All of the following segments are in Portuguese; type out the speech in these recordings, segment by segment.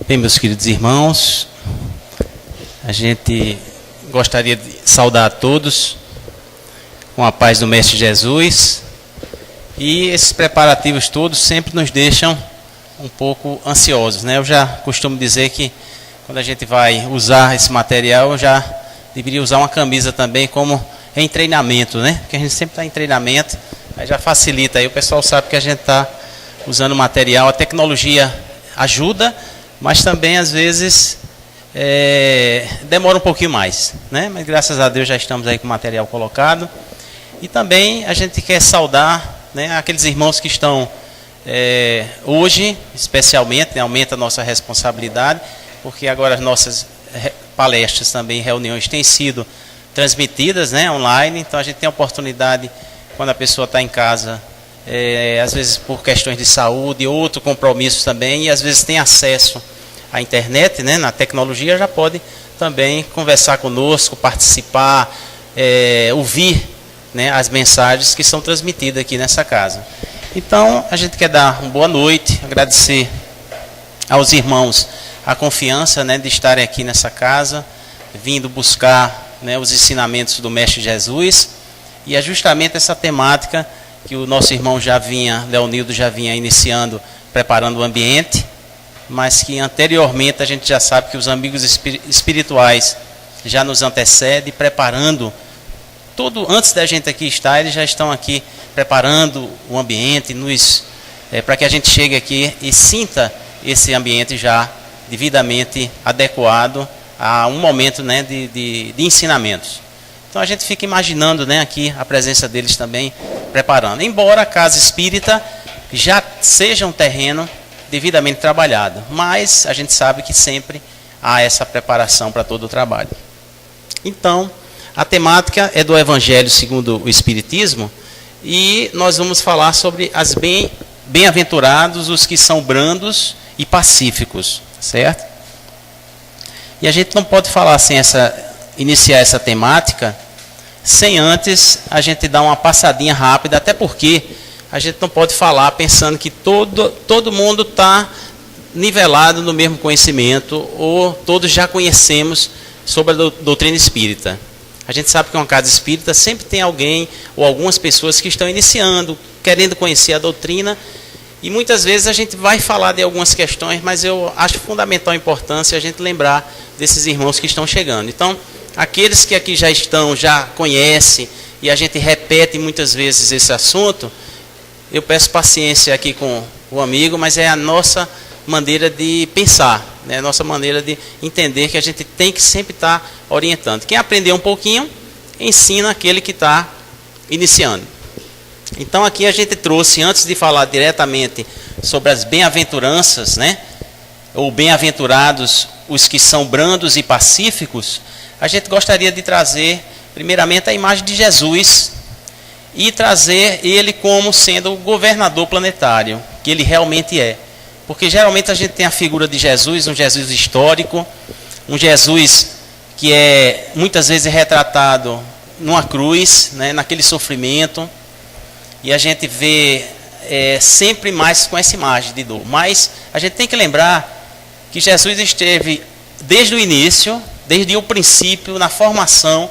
Bem, meus queridos irmãos, a gente gostaria de saudar a todos com a paz do Mestre Jesus, e esses preparativos todos sempre nos deixam um pouco ansiosos, né? Eu já costumo dizer que quando a gente vai usar esse material, eu já deveria usar uma camisa também como em treinamento, né? Porque a gente sempre está em treinamento, aí já facilita, aí o pessoal sabe que a gente está usando material, a tecnologia ajuda, mas também às vezes demora um pouquinho mais, né? Mas graças a Deus já estamos aí com o material colocado. E também a gente quer saudar, né, aqueles irmãos que estão hoje, especialmente, né, aumenta a nossa responsabilidade, porque agora as nossas palestras também, reuniões têm sido transmitidas, né, online, então a gente tem a oportunidade, quando a pessoa está em casa, às vezes por questões de saúde, outro compromisso também, e às vezes tem acesso à internet, né, na tecnologia, já pode também conversar conosco, participar, ouvir, né, as mensagens que são transmitidas aqui nessa casa. Então, a gente quer dar uma boa noite, agradecer aos irmãos a confiança, né, de estarem aqui nessa casa, vindo buscar, né, os ensinamentos do Mestre Jesus, e é justamente essa temática que o nosso irmão Leonildo já vinha iniciando, preparando o ambiente, mas que anteriormente a gente já sabe que os amigos espirituais já nos antecedem, preparando antes da gente aqui estar, eles já estão aqui preparando o ambiente, para que a gente chegue aqui e sinta esse ambiente já devidamente adequado a um momento, né, de ensinamentos. Então a gente fica imaginando, né, aqui a presença deles também preparando. Embora a casa espírita já seja um terreno devidamente trabalhado, mas a gente sabe que sempre há essa preparação para todo o trabalho. Então, a temática é do Evangelho segundo o Espiritismo, e nós vamos falar sobre as bem-aventurados, os que são brandos e pacíficos, certo? E a gente não pode falar iniciar essa temática sem antes a gente dar uma passadinha rápida, até porque a gente não pode falar pensando que todo mundo está nivelado no mesmo conhecimento, ou todos já conhecemos sobre a doutrina espírita. A gente sabe que uma casa espírita sempre tem alguém ou algumas pessoas que estão iniciando, querendo conhecer a doutrina, e muitas vezes a gente vai falar de algumas questões, mas eu acho fundamental a importância a gente lembrar desses irmãos que estão chegando. Então, aqueles que aqui já estão, já conhecem, e a gente repete muitas vezes esse assunto, eu peço paciência aqui com o amigo, mas é a nossa maneira de pensar, né? A nossa maneira de entender que a gente tem que sempre estar orientando. Quem aprendeu um pouquinho, ensina aquele que está iniciando. Então aqui a gente trouxe, antes de falar diretamente sobre as bem-aventuranças, né, ou bem-aventurados os que são brandos e pacíficos, a gente gostaria de trazer primeiramente a imagem de Jesus e trazer ele como sendo o governador planetário, que ele realmente é. Porque geralmente a gente tem a figura de Jesus, um Jesus histórico, um Jesus que é muitas vezes retratado numa cruz, né, naquele sofrimento, e a gente vê sempre mais com essa imagem de dor. Mas a gente tem que lembrar que Jesus esteve desde o início, desde o princípio, na formação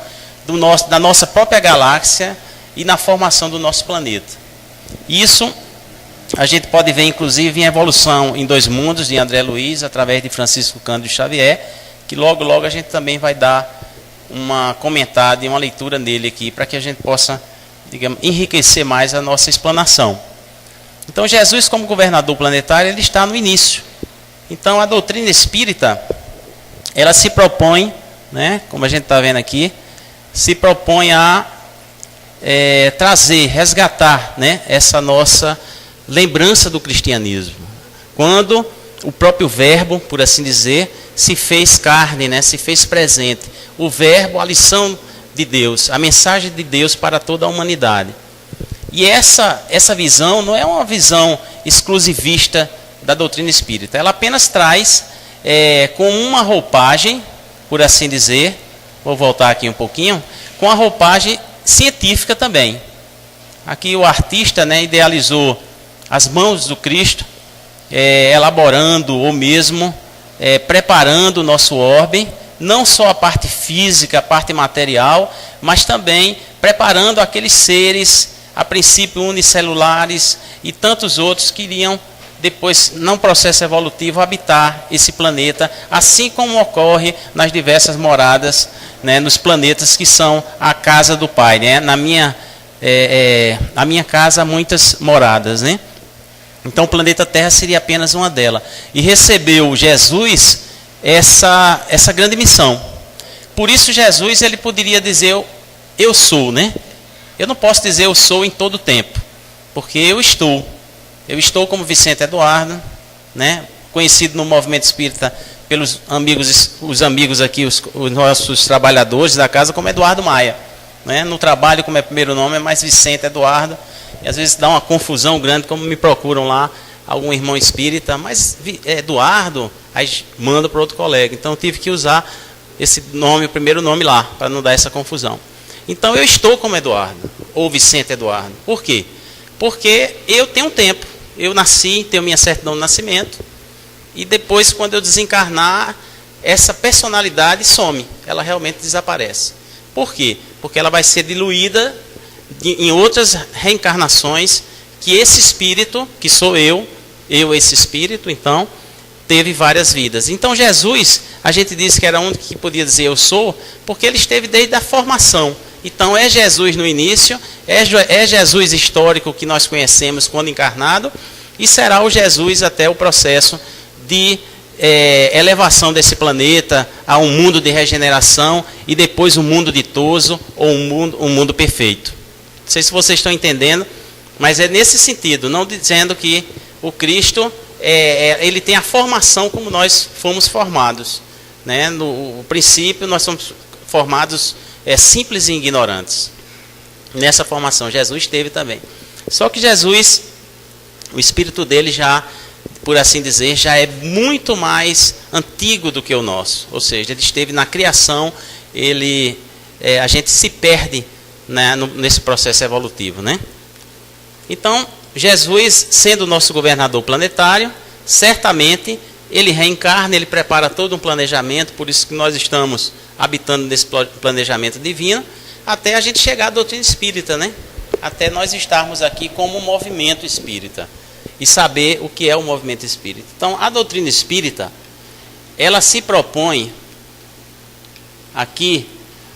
da nossa própria galáxia e na formação do nosso planeta. Isso a gente pode ver, inclusive, em Evolução em Dois Mundos, de André Luiz, através de Francisco Cândido Xavier, que logo a gente também vai dar uma comentada e uma leitura nele aqui, para que a gente possa, digamos, enriquecer mais a nossa explanação. Então, Jesus, como governador planetário, ele está no início. Então, a doutrina espírita, ela se propõe, né, como a gente está vendo aqui, se propõe a resgatar, né, essa nossa lembrança do cristianismo. Quando o próprio Verbo, por assim dizer, se fez carne, né, se fez presente. O Verbo, a lição de Deus, a mensagem de Deus para toda a humanidade. E essa visão não é uma visão exclusivista da doutrina espírita. Ela apenas traz com uma roupagem, por assim dizer, vou voltar aqui um pouquinho, com a roupagem científica também. Aqui o artista, né, idealizou as mãos do Cristo, elaborando ou mesmo preparando o nosso orbe, não só a parte física, a parte material, mas também preparando aqueles seres, a princípio unicelulares e tantos outros que iriam depois, num processo evolutivo, habitar esse planeta, assim como ocorre nas diversas moradas, né, nos planetas que são a casa do Pai. Né? Na minha casa há muitas moradas. Né? Então o planeta Terra seria apenas uma delas. E recebeu Jesus essa grande missão. Por isso Jesus ele poderia dizer, eu sou. Né? Eu não posso dizer eu sou em todo o tempo, porque eu estou. Eu estou como Vicente Eduardo, né, conhecido no movimento espírita pelos amigos, os amigos aqui, os nossos trabalhadores da casa, como Eduardo Maia. Né? No trabalho, como é primeiro nome, é mais Vicente Eduardo. E às vezes dá uma confusão grande, como me procuram lá, algum irmão espírita, mas Eduardo, aí manda para outro colega. Então eu tive que usar esse nome, o primeiro nome lá, para não dar essa confusão. Então eu estou como Eduardo, ou Vicente Eduardo. Por quê? Porque eu tenho um tempo. Eu nasci, tenho minha certidão de nascimento, e depois, quando eu desencarnar, essa personalidade some, ela realmente desaparece. Por quê? Porque ela vai ser diluída em outras reencarnações, que esse espírito, que sou eu esse espírito, então, teve várias vidas. Então Jesus, a gente disse que era um que podia dizer eu sou, porque ele esteve desde a formação. Então é Jesus no início, é Jesus histórico que nós conhecemos quando encarnado, e será o Jesus até o processo de elevação desse planeta a um mundo de regeneração e depois um mundo ditoso ou um mundo perfeito. Não sei se vocês estão entendendo, mas é nesse sentido, não dizendo que o Cristo ele tem a formação como nós fomos formados. Né? No princípio nós somos formados simples e ignorantes. Nessa formação, Jesus teve também. Só que Jesus, o espírito dele já, por assim dizer, já é muito mais antigo do que o nosso. Ou seja, ele esteve na criação, a gente se perde, né, nesse processo evolutivo. Né? Então, Jesus, sendo o nosso governador planetário, certamente ele reencarna, ele prepara todo um planejamento, por isso que nós estamos habitando nesse planejamento divino, até a gente chegar à doutrina espírita, né? Até nós estarmos aqui como um movimento espírita e saber o que é o movimento espírita. Então, a doutrina espírita, ela se propõe aqui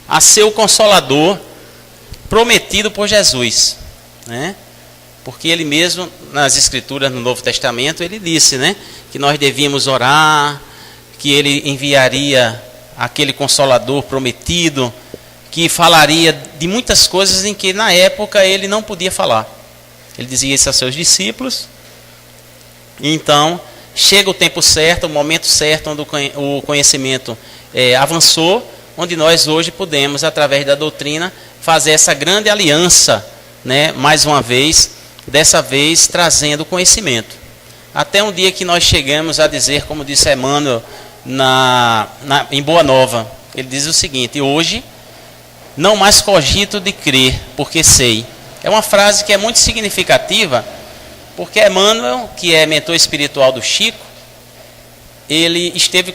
a ser o consolador prometido por Jesus, né? Porque ele mesmo, nas escrituras no Novo Testamento, ele disse, né, que nós devíamos orar, que ele enviaria aquele consolador prometido, que falaria de muitas coisas em que na época ele não podia falar. Ele dizia isso aos seus discípulos. Então, chega o tempo certo, o momento certo, onde o conhecimento avançou, onde nós hoje podemos, através da doutrina, fazer essa grande aliança, né, mais uma vez, dessa vez trazendo conhecimento. Até um dia que nós chegamos a dizer, como disse Emmanuel em Boa Nova, ele diz o seguinte: hoje não mais cogito de crer, porque sei. É uma frase que é muito significativa, porque Emmanuel, que é mentor espiritual do Chico, ele esteve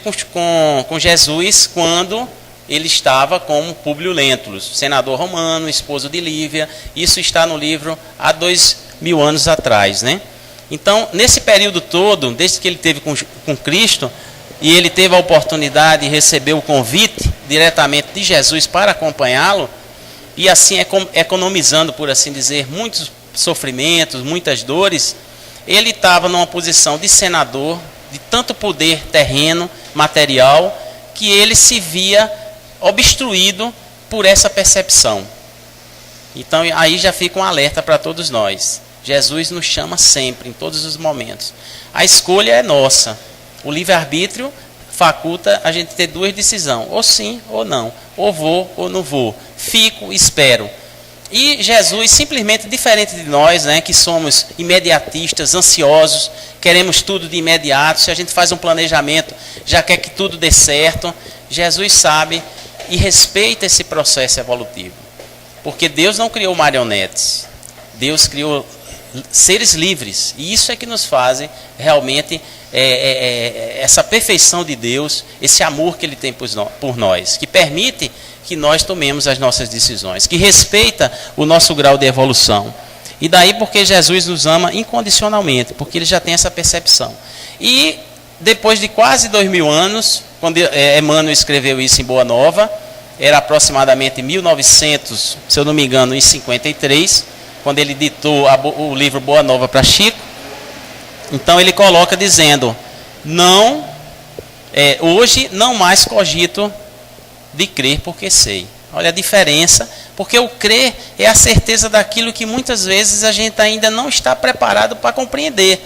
com Jesus quando ele estava como Públio Lentulus, senador romano, esposo de Lívia. Isso está no livro há 2000 anos atrás, né? Então, nesse período todo, desde que ele esteve com Cristo, e ele teve a oportunidade de receber o convite diretamente de Jesus para acompanhá-lo, e assim economizando, por assim dizer, muitos sofrimentos, muitas dores, ele estava numa posição de senador, de tanto poder terreno, material, que ele se via obstruído por essa percepção. Então aí já fica um alerta para todos nós. Jesus nos chama sempre, em todos os momentos. A escolha é nossa. O livre-arbítrio faculta a gente ter duas decisões, ou sim ou não, ou vou ou não vou, fico, espero. E Jesus, simplesmente diferente de nós, né, que somos imediatistas, ansiosos, queremos tudo de imediato, se a gente faz um planejamento, já quer que tudo dê certo. Jesus sabe e respeita esse processo evolutivo, porque Deus não criou marionetes, Deus criou seres livres. E isso é que nos faz realmente essa perfeição de Deus, esse amor que Ele tem por nós, que permite que nós tomemos as nossas decisões, que respeita o nosso grau de evolução. E daí porque Jesus nos ama incondicionalmente, porque Ele já tem essa percepção. E depois de quase 2000 anos, quando Emmanuel escreveu isso em Boa Nova, era aproximadamente 1900, se eu não me engano, em 53, quando ele ditou o livro Boa Nova para Chico. Então ele coloca dizendo: hoje não mais cogito de crer porque sei. Olha a diferença, porque o crer é a certeza daquilo que muitas vezes a gente ainda não está preparado para compreender.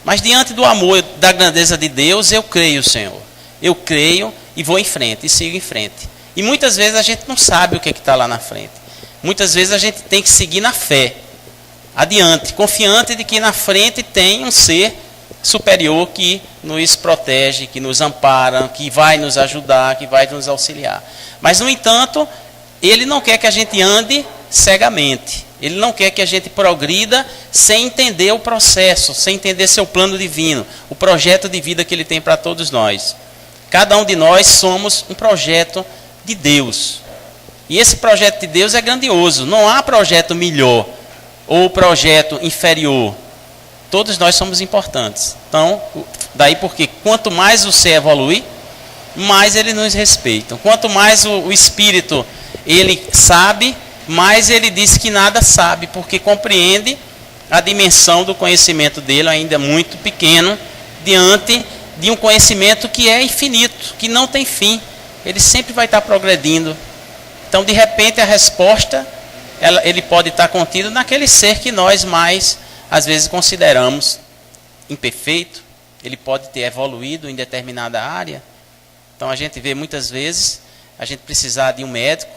Mas diante do amor, da grandeza de Deus, eu creio, Senhor. Eu creio e vou em frente, e sigo em frente. E muitas vezes a gente não sabe o que está lá na frente. Muitas vezes a gente tem que seguir na fé, adiante, confiante de que na frente tem um ser superior que nos protege, que nos ampara, que vai nos ajudar, que vai nos auxiliar. Mas, no entanto, Ele não quer que a gente ande cegamente. Ele não quer que a gente progrida sem entender o processo, sem entender seu plano divino, o projeto de vida que Ele tem para todos nós. Cada um de nós somos um projeto de Deus. E esse projeto de Deus é grandioso. Não há projeto melhor ou projeto inferior. Todos nós somos importantes. Então, daí porque quanto mais o ser evolui, mais ele nos respeita. Quanto mais o espírito ele sabe, mais ele diz que nada sabe, porque compreende a dimensão do conhecimento dele, ainda muito pequeno, diante de um conhecimento que é infinito, que não tem fim. Ele sempre vai estar progredindo. Então, de repente, a resposta ele pode estar contido naquele ser que nós mais, às vezes, consideramos imperfeito. Ele pode ter evoluído em determinada área. Então, a gente vê muitas vezes a gente precisar de um médico.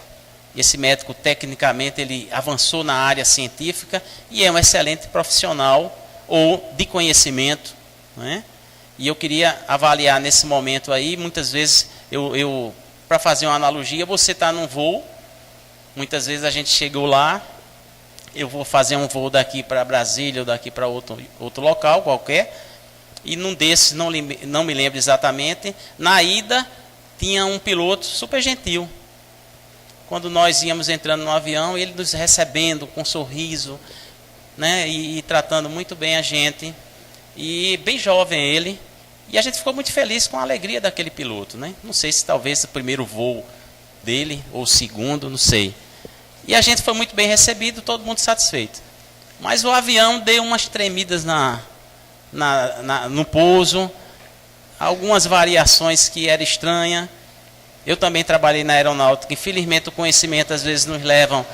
E esse médico, tecnicamente, ele avançou na área científica e é um excelente profissional ou de conhecimento, não é? E eu queria avaliar nesse momento aí, muitas vezes, para fazer uma analogia, você está num voo, muitas vezes a gente chegou lá, eu vou fazer um voo daqui para Brasília ou daqui para outro local qualquer, e num desses, não me lembro exatamente, na ida tinha um piloto super gentil. Quando nós íamos entrando no avião, ele nos recebendo com um sorriso, né, e tratando muito bem a gente, e bem jovem ele, e a gente ficou muito feliz com a alegria daquele piloto, né? Não sei se talvez o primeiro voo dele, ou o segundo, não sei. E a gente foi muito bem recebido, todo mundo satisfeito. Mas o avião deu umas tremidas no pouso, algumas variações que eram estranhas. Eu também trabalhei na aeronáutica, infelizmente o conhecimento às vezes nos leva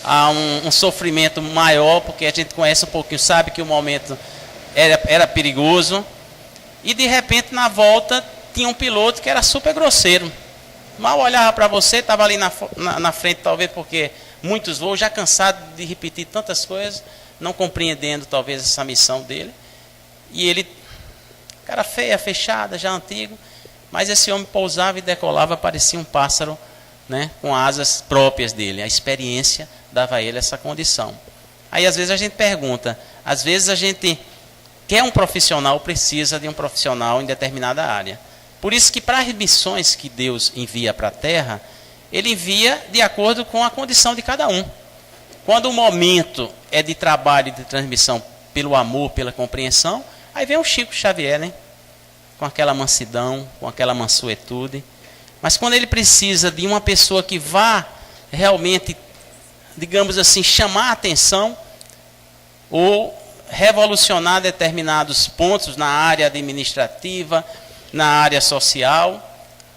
a um sofrimento maior, porque a gente conhece um pouquinho, sabe que o momento era perigoso. E de repente na volta tinha um piloto que era super grosseiro. Mal olhava para você, estava ali na frente, talvez porque muitos voos, já cansado de repetir tantas coisas, não compreendendo talvez essa missão dele. E ele, cara feia, fechada, já antigo, mas esse homem pousava e decolava, parecia um pássaro, né, com asas próprias dele. A experiência dava a ele essa condição. Aí às vezes a gente pergunta, às vezes a gente quer um profissional, precisa de um profissional em determinada área. Por isso que para as missões que Deus envia para a Terra, Ele envia de acordo com a condição de cada um. Quando o momento é de trabalho e de transmissão pelo amor, pela compreensão, aí vem o Chico Xavier, né? Com aquela mansidão, com aquela mansuetude. Mas quando ele precisa de uma pessoa que vá realmente, digamos assim, chamar a atenção ou revolucionar determinados pontos na área administrativa, na área social,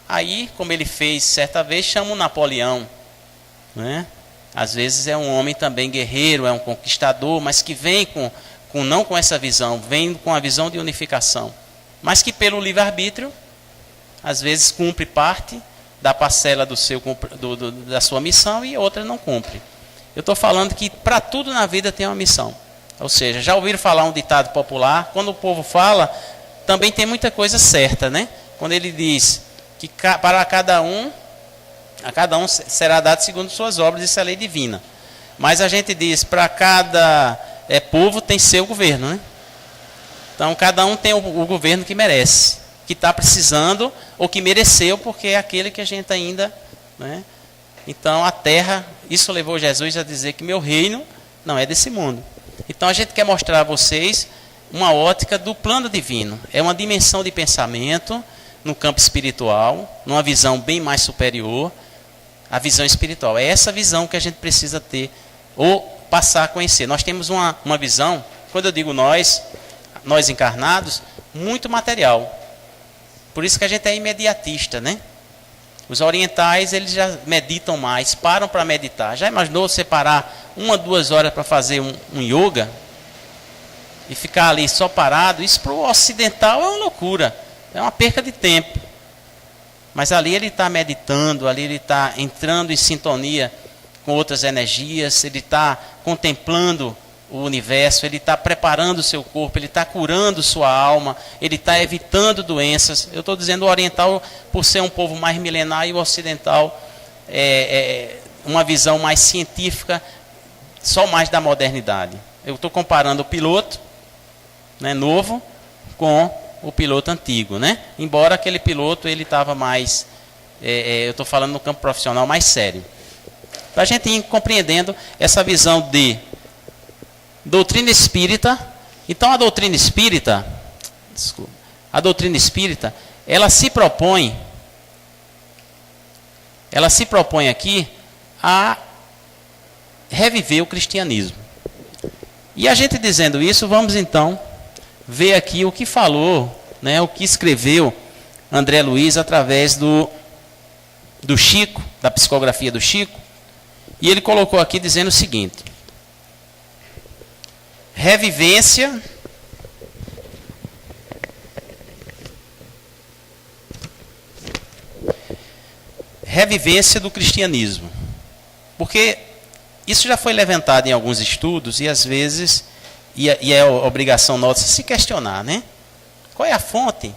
aí, como ele fez certa vez, chama o Napoleão, né? Às vezes é um homem também guerreiro, é um conquistador, mas que vem não com essa visão, vem com a visão de unificação, mas que pelo livre-arbítrio, às vezes cumpre parte da parcela da sua missão e outra não cumpre. Eu estou falando que para tudo na vida tem uma missão. Ou seja, já ouviram falar um ditado popular? Quando o povo fala, também tem muita coisa certa, né? Quando ele diz que a cada um será dado segundo suas obras, isso é lei divina. Mas a gente diz, para cada povo tem seu governo, né? Então cada um tem o governo que merece, que está precisando ou que mereceu, porque é aquele que a gente ainda, né? Então a terra, isso levou Jesus a dizer que meu reino não é desse mundo. Então a gente quer mostrar a vocês uma ótica do plano divino. É uma dimensão de pensamento no campo espiritual, numa visão bem mais superior, a visão espiritual. É essa visão que a gente precisa ter, ou passar a conhecer. Nós temos uma visão, quando eu digo nós encarnados, muito material. Por isso que a gente é imediatista, né? Os orientais, eles já meditam mais, param para meditar. Já imaginou você parar 1 a 2 horas para fazer um yoga? E ficar ali só parado? Isso para o ocidental é uma loucura. É uma perca de tempo. Mas ali ele está meditando, ali ele está entrando em sintonia com outras energias, ele está contemplando o universo, ele está preparando o seu corpo, ele está curando sua alma, ele está evitando doenças. Eu estou dizendo o oriental por ser um povo mais milenar, e o ocidental uma visão mais científica, só mais da modernidade. Eu estou comparando o piloto, né, novo com o piloto antigo, né? Embora aquele piloto ele estava mais, eu estou falando no campo profissional, mais sério. Para a gente ir compreendendo essa visão de doutrina espírita. Então a doutrina espírita, ela se propõe aqui a reviver o cristianismo. E a gente dizendo isso, vamos então ver aqui o que falou, né, o que escreveu André Luiz através do Chico, da psicografia do Chico. E ele colocou aqui dizendo o seguinte: revivência do cristianismo. Porque isso já foi levantado em alguns estudos e às vezes, e é a obrigação nossa se questionar, né? Qual é a fonte?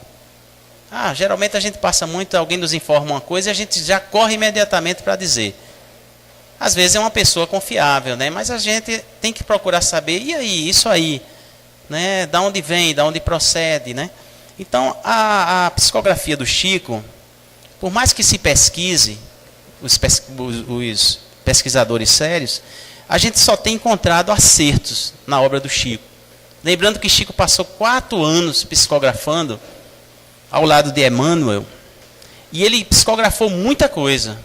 Geralmente a gente passa muito, alguém nos informa uma coisa e a gente já corre imediatamente para dizer. Às vezes é uma pessoa confiável, né? Mas a gente tem que procurar saber, e aí, isso aí, né? Da onde vem, da onde procede, né? Então, a psicografia do Chico, por mais que se pesquise, os pesquisadores sérios, a gente só tem encontrado acertos na obra do Chico. Lembrando que Chico passou 4 anos psicografando ao lado de Emmanuel, e ele psicografou muita coisa.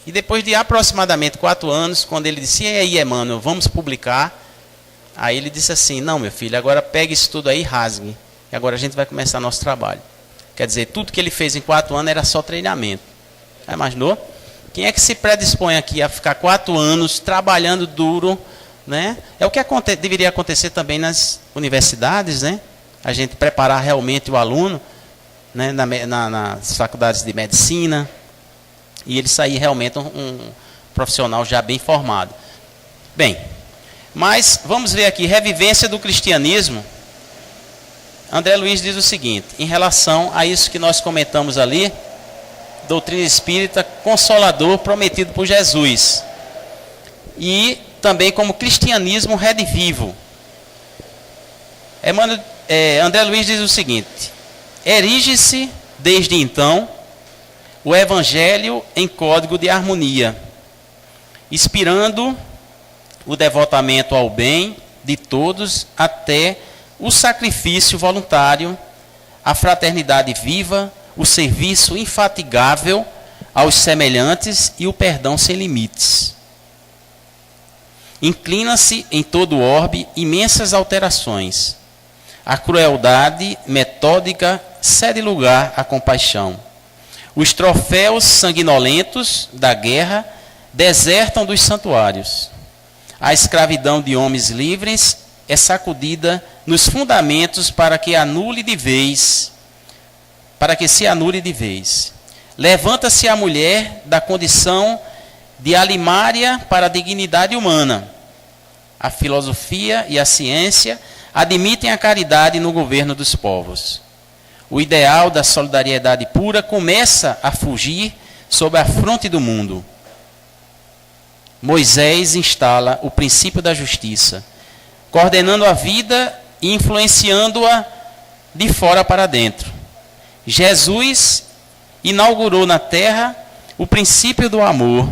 E depois de aproximadamente 4 anos, quando ele disse: e aí, Emmanuel, vamos publicar? Aí ele disse assim: não, meu filho, agora pegue isso tudo aí e rasgue. E agora a gente vai começar nosso trabalho. Quer dizer, tudo que ele fez em 4 anos era só treinamento. Já imaginou? Quem é que se predispõe aqui a ficar 4 anos trabalhando duro, né? É o que deveria acontecer também nas universidades, né? A gente preparar realmente o aluno, né? Nas faculdades de medicina, e ele sair realmente um profissional já bem formado. Bem, mas vamos ver aqui, revivência do cristianismo. André Luiz diz o seguinte, em relação a isso que nós comentamos ali, doutrina espírita consolador prometido por Jesus, e também como cristianismo redivivo. André Luiz diz o seguinte: erige-se desde então o evangelho em código de harmonia, inspirando o devotamento ao bem de todos até o sacrifício voluntário, a fraternidade viva, o serviço infatigável aos semelhantes e o perdão sem limites. Inclina-se em todo o orbe imensas alterações. A crueldade metódica cede lugar à compaixão. Os troféus sanguinolentos da guerra desertam dos santuários. A escravidão de homens livres é sacudida nos fundamentos para que se anule de vez. Levanta-se a mulher da condição de alimária para a dignidade humana. A filosofia e a ciência admitem a caridade no governo dos povos. O ideal da solidariedade pura começa a fugir sob a fronte do mundo. Moisés instala o princípio da justiça. coordenando a vida e influenciando-a de fora para dentro. Jesus inaugurou na terra o princípio do amor,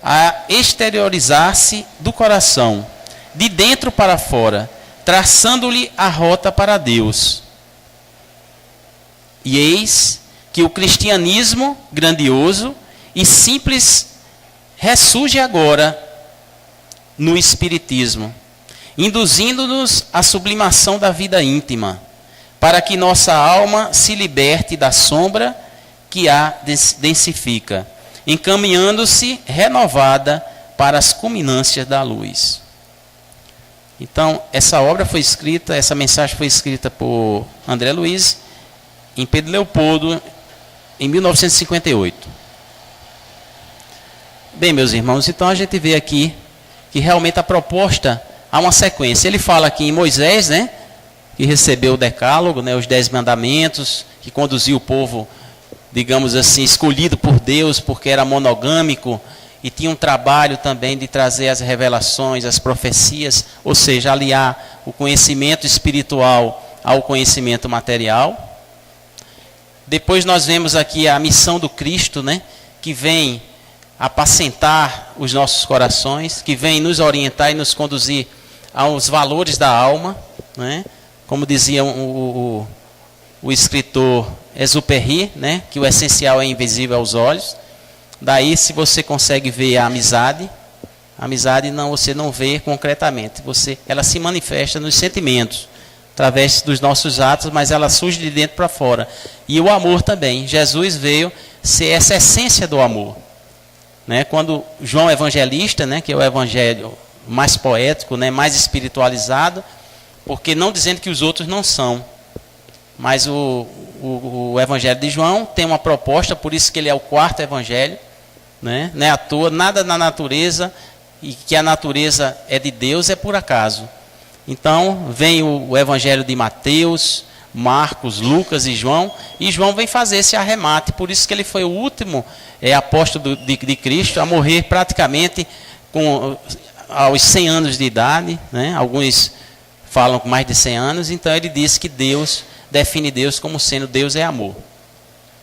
a exteriorizar-se do coração, de dentro para fora, traçando-lhe a rota para Deus. E eis que o cristianismo grandioso e simples ressurge agora no espiritismo, induzindo-nos à sublimação da vida íntima, para que nossa alma se liberte da sombra que a densifica, encaminhando-se renovada para as culminâncias da luz. Então, essa obra foi escrita, essa mensagem foi escrita por André Luiz, em Pedro Leopoldo, em 1958. Bem, meus irmãos, então a gente vê aqui que realmente a proposta há uma sequência. Ele fala aqui em Moisés, né, que recebeu o decálogo, né, os 10 mandamentos, que conduziu o povo, digamos assim, escolhido por Deus, porque era monogâmico, e tinha um trabalho também de trazer as revelações, as profecias, ou seja, aliar o conhecimento espiritual ao conhecimento material. Depois nós vemos aqui a missão do Cristo, né, que vem apacentar os nossos corações, que vem nos orientar e nos conduzir aos valores da alma, né? Como dizia o escritor Exupéry, né, que o essencial é invisível aos olhos. Daí, se você consegue ver a amizade não, você não vê concretamente, ela se manifesta nos sentimentos, através dos nossos atos, mas ela surge de dentro para fora. E o amor também. Jesus veio ser essa essência do amor. Né? Quando João Evangelista, né, que é o evangelho mais poético, né, mais espiritualizado, porque não dizendo que os outros não são, mas o evangelho de João tem uma proposta, por isso que ele é o quarto evangelho, né? Não é à toa, nada na natureza, e que a natureza é de Deus, é por acaso. Então, vem o evangelho de Mateus, Marcos, Lucas e João vem fazer esse arremate, por isso que ele foi o último apóstolo de Cristo a morrer praticamente aos 100 anos de idade, né? Alguns falam com mais de 100 anos, então ele disse que Deus, define Deus como sendo Deus é amor.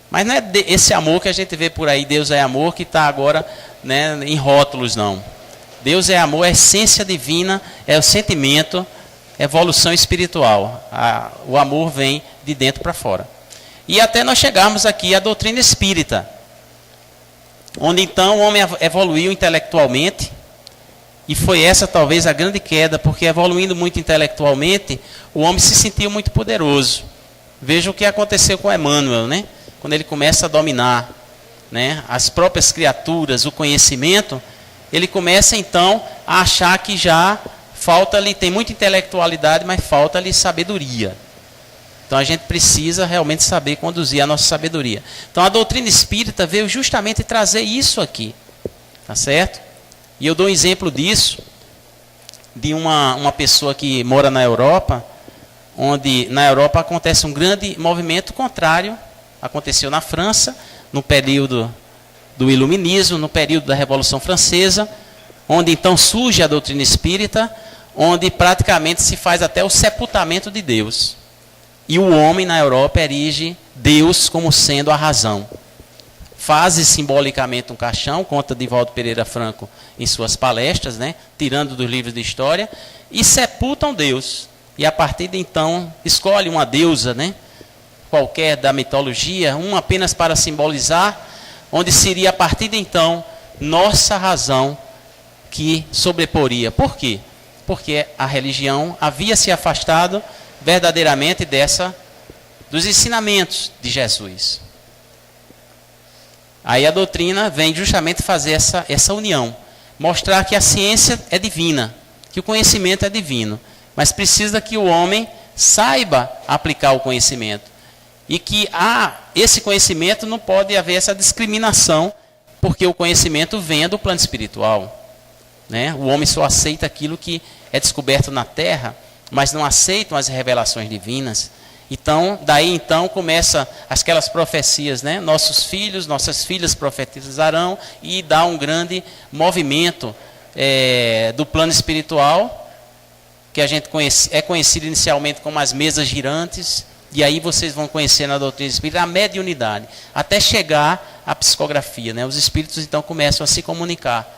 Mas não é esse amor que a gente vê por aí, Deus é amor, que está agora, né, em rótulos, não. Deus é amor, é a essência divina, é o sentimento, evolução espiritual. O amor vem de dentro para fora. E até nós chegarmos aqui à doutrina espírita, onde então o homem evoluiu intelectualmente, e foi essa talvez a grande queda, porque evoluindo muito intelectualmente, o homem se sentiu muito poderoso. Veja o que aconteceu com Emmanuel, né? Quando ele começa a dominar, né, as próprias criaturas, o conhecimento, ele começa então a achar que já falta-lhe, tem muita intelectualidade, mas falta-lhe sabedoria. Então a gente precisa realmente saber conduzir a nossa sabedoria. Então a doutrina espírita veio justamente trazer isso aqui, tá certo? E eu dou um exemplo disso, de uma pessoa que mora na Europa, onde na Europa acontece um grande movimento contrário. Aconteceu na França, no período do Iluminismo, no período da Revolução Francesa, onde então surge a doutrina espírita, onde praticamente se faz até o sepultamento de Deus. E o homem na Europa erige Deus como sendo a razão. Faz simbolicamente um caixão, conta Divaldo Pereira Franco em suas palestras, né, tirando dos livros de história, e sepultam Deus. E a partir de então, escolhe uma deusa, né, qualquer da mitologia, uma apenas para simbolizar, onde seria a partir de então nossa razão que sobreporia. Por quê? Porque a religião havia se afastado verdadeiramente dos ensinamentos de Jesus. Aí a doutrina vem justamente fazer essa união, mostrar que a ciência é divina, que o conhecimento é divino, mas precisa que o homem saiba aplicar o conhecimento. E que esse conhecimento não pode haver essa discriminação, porque o conhecimento vem do plano espiritual. Né? O homem só aceita aquilo que é descoberto na terra, mas não aceitam as revelações divinas. Então, daí então começa aquelas profecias, né? Nossos filhos, nossas filhas profetizarão, e dá um grande movimento do plano espiritual, que a gente é conhecido inicialmente como as mesas girantes, e aí vocês vão conhecer na doutrina espírita a mediunidade, até chegar à psicografia, né? Os espíritos então começam a se comunicar,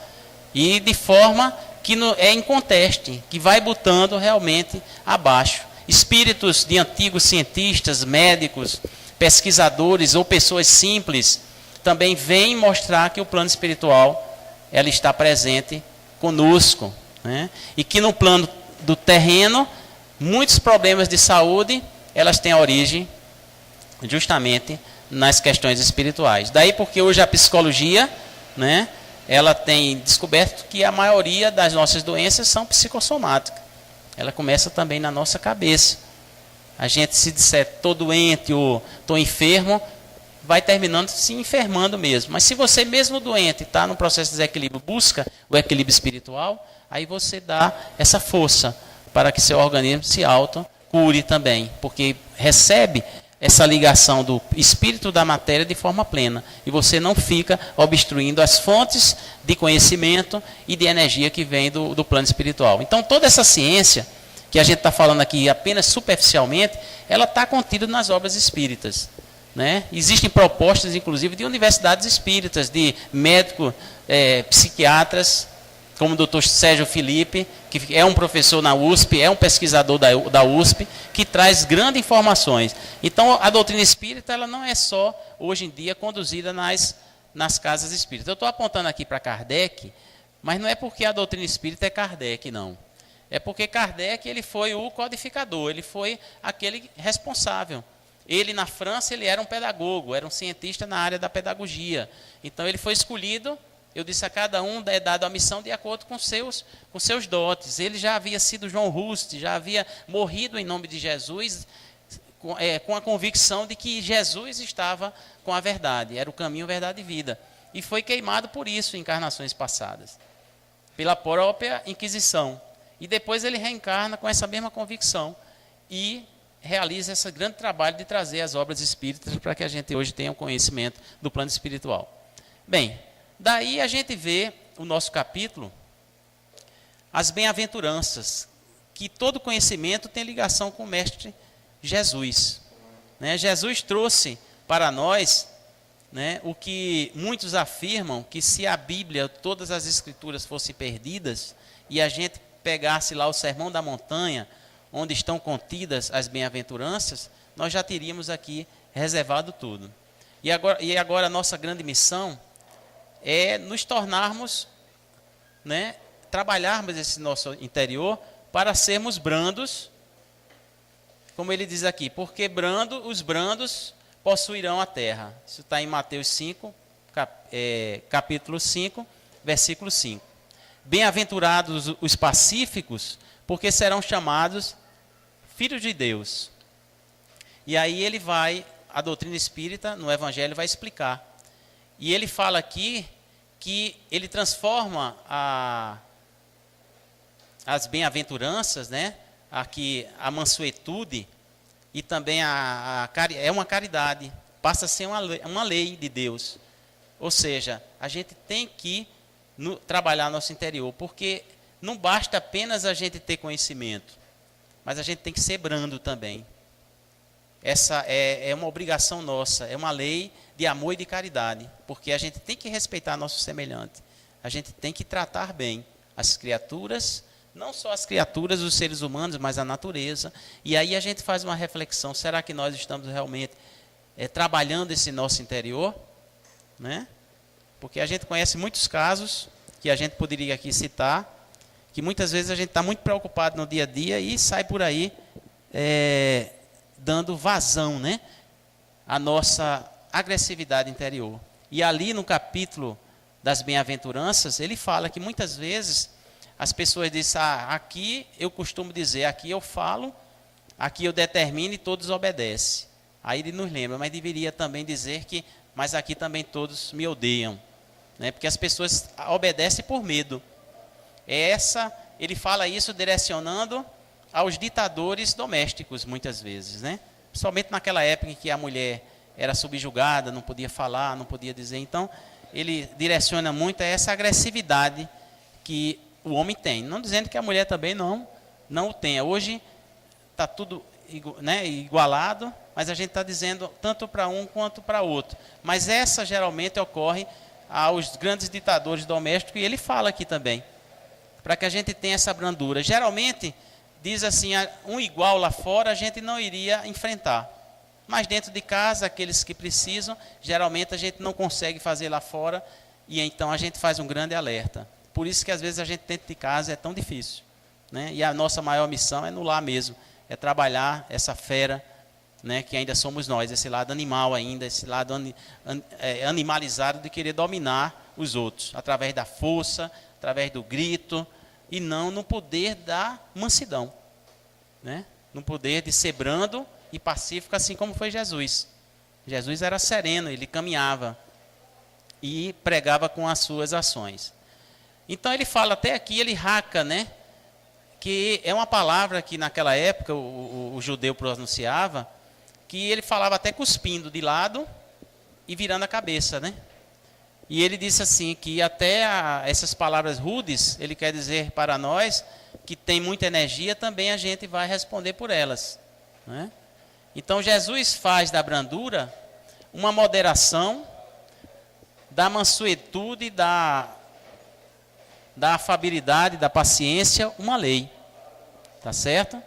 e de forma que é inconteste, que vai botando realmente abaixo. Espíritos de antigos cientistas, médicos, pesquisadores ou pessoas simples também vêm mostrar que o plano espiritual ela está presente conosco, né? E que no plano do terreno, muitos problemas de saúde, elas têm origem justamente nas questões espirituais. Daí porque hoje a psicologia, né, ela tem descoberto que a maioria das nossas doenças são psicossomáticas. Ela começa também na nossa cabeça. A gente, se disser estou doente ou estou enfermo, vai terminando se enfermando mesmo. Mas se você mesmo doente está no processo de desequilíbrio, busca o equilíbrio espiritual, aí você dá essa força para que seu organismo se auto-cure também. Porque recebe essa ligação do espírito da matéria de forma plena. E você não fica obstruindo as fontes de conhecimento e de energia que vem do plano espiritual. Então toda essa ciência que a gente está falando aqui apenas superficialmente, ela está contida nas obras espíritas, né? Existem propostas, inclusive, de universidades espíritas, de médicos, psiquiatras, como o Dr. Sérgio Felipe, que é um professor na USP, é um pesquisador da USP, que traz grandes informações. Então, a doutrina espírita ela não é só, hoje em dia, conduzida nas casas espíritas. Eu estou apontando aqui para Kardec, mas não é porque a doutrina espírita é Kardec, não. É porque Kardec ele foi o codificador, ele foi aquele responsável. Ele, na França, ele era um pedagogo, era um cientista na área da pedagogia. Então, ele foi escolhido, eu disse a cada um, é dado a missão de acordo com seus dotes. Ele já havia sido João Rust, já havia morrido em nome de Jesus, com a convicção de que Jesus estava com a verdade, era o caminho, verdade e vida. E foi queimado por isso em encarnações passadas, pela própria Inquisição. E depois ele reencarna com essa mesma convicção e realiza esse grande trabalho de trazer as obras espíritas para que a gente hoje tenha um conhecimento do plano espiritual. Bem, daí a gente vê o nosso capítulo, as bem-aventuranças, que todo conhecimento tem ligação com o Mestre Jesus, né? Jesus trouxe para nós, né, o que muitos afirmam, que se a Bíblia, todas as Escrituras fossem perdidas, e a gente pegasse lá o Sermão da Montanha, onde estão contidas as bem-aventuranças, nós já teríamos aqui reservado tudo. E agora a nossa grande missão é nos tornarmos, né, trabalharmos esse nosso interior para sermos brandos, como ele diz aqui, porque os brandos possuirão a terra. Isso está em Mateus 5, capítulo 5, versículo 5. Bem-aventurados os pacíficos, porque serão chamados filhos de Deus. E aí a doutrina espírita, no Evangelho, vai explicar. E ele fala aqui que ele transforma as bem-aventuranças, né? Aqui a mansuetude e também é uma caridade, passa a ser uma lei de Deus. Ou seja, a gente tem que trabalhar nosso interior, porque não basta apenas a gente ter conhecimento, mas a gente tem que ser brando também. Essa é uma obrigação nossa, é uma lei de amor e de caridade, porque a gente tem que respeitar nosso semelhante, a gente tem que tratar bem as criaturas, não só as criaturas, os seres humanos, mas a natureza. E aí a gente faz uma reflexão, será que nós estamos realmente trabalhando esse nosso interior, né? Porque a gente conhece muitos casos que a gente poderia aqui citar, que muitas vezes a gente está muito preocupado no dia a dia e sai por aí dando vazão, né, à nossa agressividade interior. E ali no capítulo das bem-aventuranças, ele fala que muitas vezes as pessoas dizem, aqui eu costumo dizer, aqui eu falo, aqui eu determino e todos obedecem. Aí ele nos lembra, mas deveria também dizer que, mas aqui também todos me odeiam, né? Porque as pessoas obedecem por medo. Ele fala isso direcionando aos ditadores domésticos, muitas vezes, né? Principalmente naquela época em que a mulher era subjugada, não podia falar, não podia dizer. Então, ele direciona muito a essa agressividade que o homem tem. Não dizendo que a mulher também não não o tenha. Hoje está tudo, né, igualado, mas a gente está dizendo tanto para um quanto para outro. Mas essa geralmente ocorre aos grandes ditadores domésticos, e ele fala aqui também, para que a gente tenha essa brandura. Geralmente, diz assim, um igual lá fora a gente não iria enfrentar. Mas dentro de casa, aqueles que precisam, geralmente a gente não consegue fazer lá fora, e então a gente faz um grande alerta. Por isso que às vezes a gente dentro de casa é tão difícil, né? E a nossa maior missão é no lar mesmo, é trabalhar essa fera, né, que ainda somos nós, esse lado animal ainda, esse lado animalizado de querer dominar os outros, através da força, através do grito, e não no poder da mansidão, né? No poder de ser brando e pacífico, assim como foi Jesus. Jesus era sereno, ele caminhava e pregava com as suas ações. Então ele fala até aqui, ele raca, né? Que é uma palavra que naquela época o judeu pronunciava, que ele falava até cuspindo de lado e virando a cabeça, né? E ele disse assim, que até essas palavras rudes, ele quer dizer para nós, que tem muita energia, também a gente vai responder por elas, né? Então Jesus faz da brandura uma moderação, da mansuetude, da afabilidade, da paciência, uma lei. Tá certo?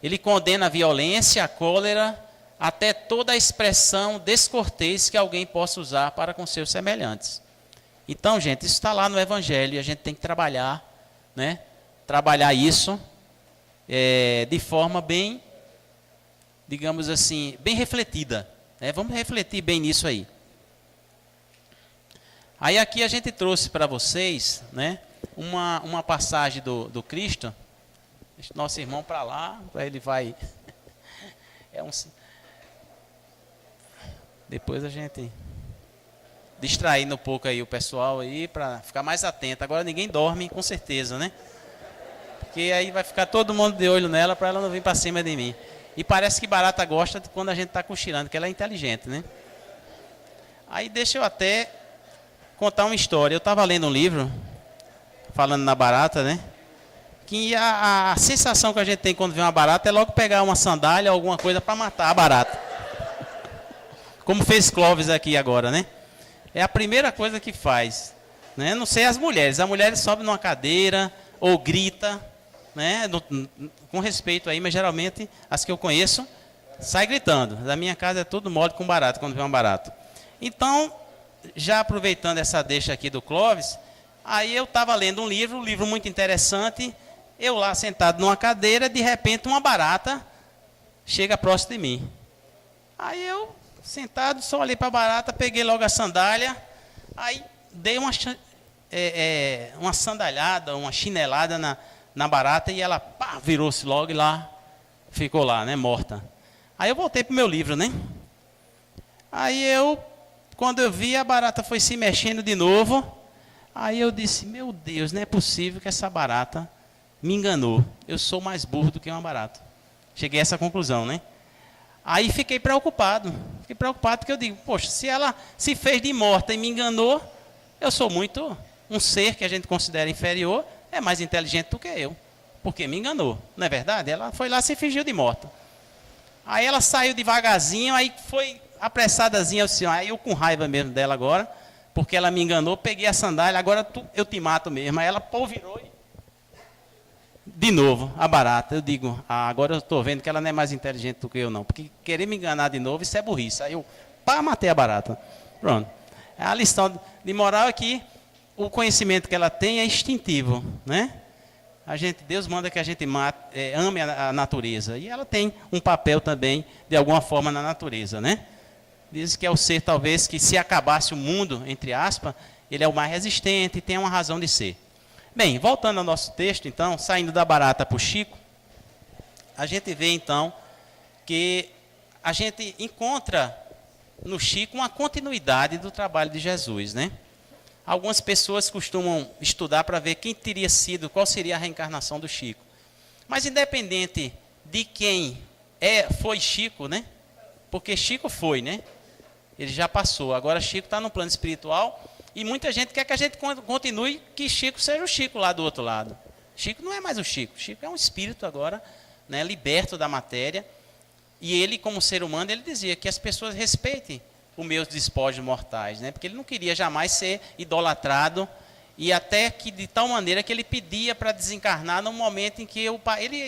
Ele condena a violência, a cólera, até toda a expressão descortês que alguém possa usar para com seus semelhantes. Então, gente, isso está lá no Evangelho e a gente tem que trabalhar, né? Trabalhar isso de forma bem, digamos assim, bem refletida, né? Vamos refletir bem nisso aí. Aí aqui a gente trouxe para vocês, né, uma passagem do Cristo. Deixa o nosso irmão para lá, ele vai... Depois a gente distraindo um pouco aí o pessoal aí, para ficar mais atento. Agora ninguém dorme, com certeza, né? Porque aí vai ficar todo mundo de olho nela para ela não vir para cima de mim. E parece que barata gosta de quando a gente está cochilando, porque ela é inteligente, né? Aí deixa eu até contar uma história. Eu estava lendo um livro, falando na barata, né? Que a sensação que a gente tem quando vê uma barata é logo pegar uma sandália ou alguma coisa para matar a barata. Como fez Clóvis aqui agora, né? É a primeira coisa que faz, né? Não sei as mulheres. A mulher sobe numa cadeira ou grita, né? Com respeito aí, mas geralmente as que eu conheço sai gritando. Da minha casa é tudo mole com barata quando vê uma barata. Então, já aproveitando essa deixa aqui do Clóvis, aí eu estava lendo um livro muito interessante. Eu lá sentado numa cadeira, de repente uma barata chega próximo de mim. Aí eu, sentado, só olhei para a barata, peguei logo a sandália, aí dei uma sandalhada, uma chinelada na barata, e ela virou-se logo e lá, ficou lá, né, morta. Aí eu voltei para o meu livro, né? Aí quando eu vi, a barata foi se mexendo de novo. Aí eu disse, meu Deus, não é possível que essa barata me enganou. Eu sou mais burro do que uma barata. Cheguei a essa conclusão, né? Aí fiquei preocupado. Fiquei preocupado porque eu digo, poxa, se ela se fez de morta e me enganou, eu sou muito um ser que a gente considera inferior, é mais inteligente do que eu. Porque me enganou, não é verdade? Ela foi lá e se fingiu de morta. Aí ela saiu devagarzinho, aí foi apressadazinha, aí eu com raiva mesmo dela agora, porque ela me enganou, peguei a sandália, agora eu te mato mesmo. Aí ela virou e... De novo, a barata. Eu digo, agora eu estou vendo que ela não é mais inteligente do que eu não, porque querer me enganar de novo, isso é burrice. Aí eu, matei a barata. Pronto. A lição de moral é que o conhecimento que ela tem é instintivo, né? Deus manda que a gente ame a natureza, e ela tem um papel também, de alguma forma, na natureza, né? Diz que é o ser, talvez, que se acabasse o mundo, entre aspas, ele é o mais resistente e tem uma razão de ser. Bem, voltando ao nosso texto, então, saindo da barata para o Chico, a gente vê, então, que a gente encontra no Chico uma continuidade do trabalho de Jesus, né? Algumas pessoas costumam estudar para ver qual seria a reencarnação do Chico. Mas independente de quem foi Chico, né? Porque Chico foi, né? Ele já passou. Agora Chico está no plano espiritual. E muita gente quer que a gente continue que Chico seja o Chico lá do outro lado. Chico não é mais o Chico. Chico é um espírito agora, né, liberto da matéria. E ele, como ser humano, ele dizia que as pessoas respeitem os meus despojos mortais, né? Porque ele não queria jamais ser idolatrado, e até que de tal maneira que ele pedia para desencarnar no momento em que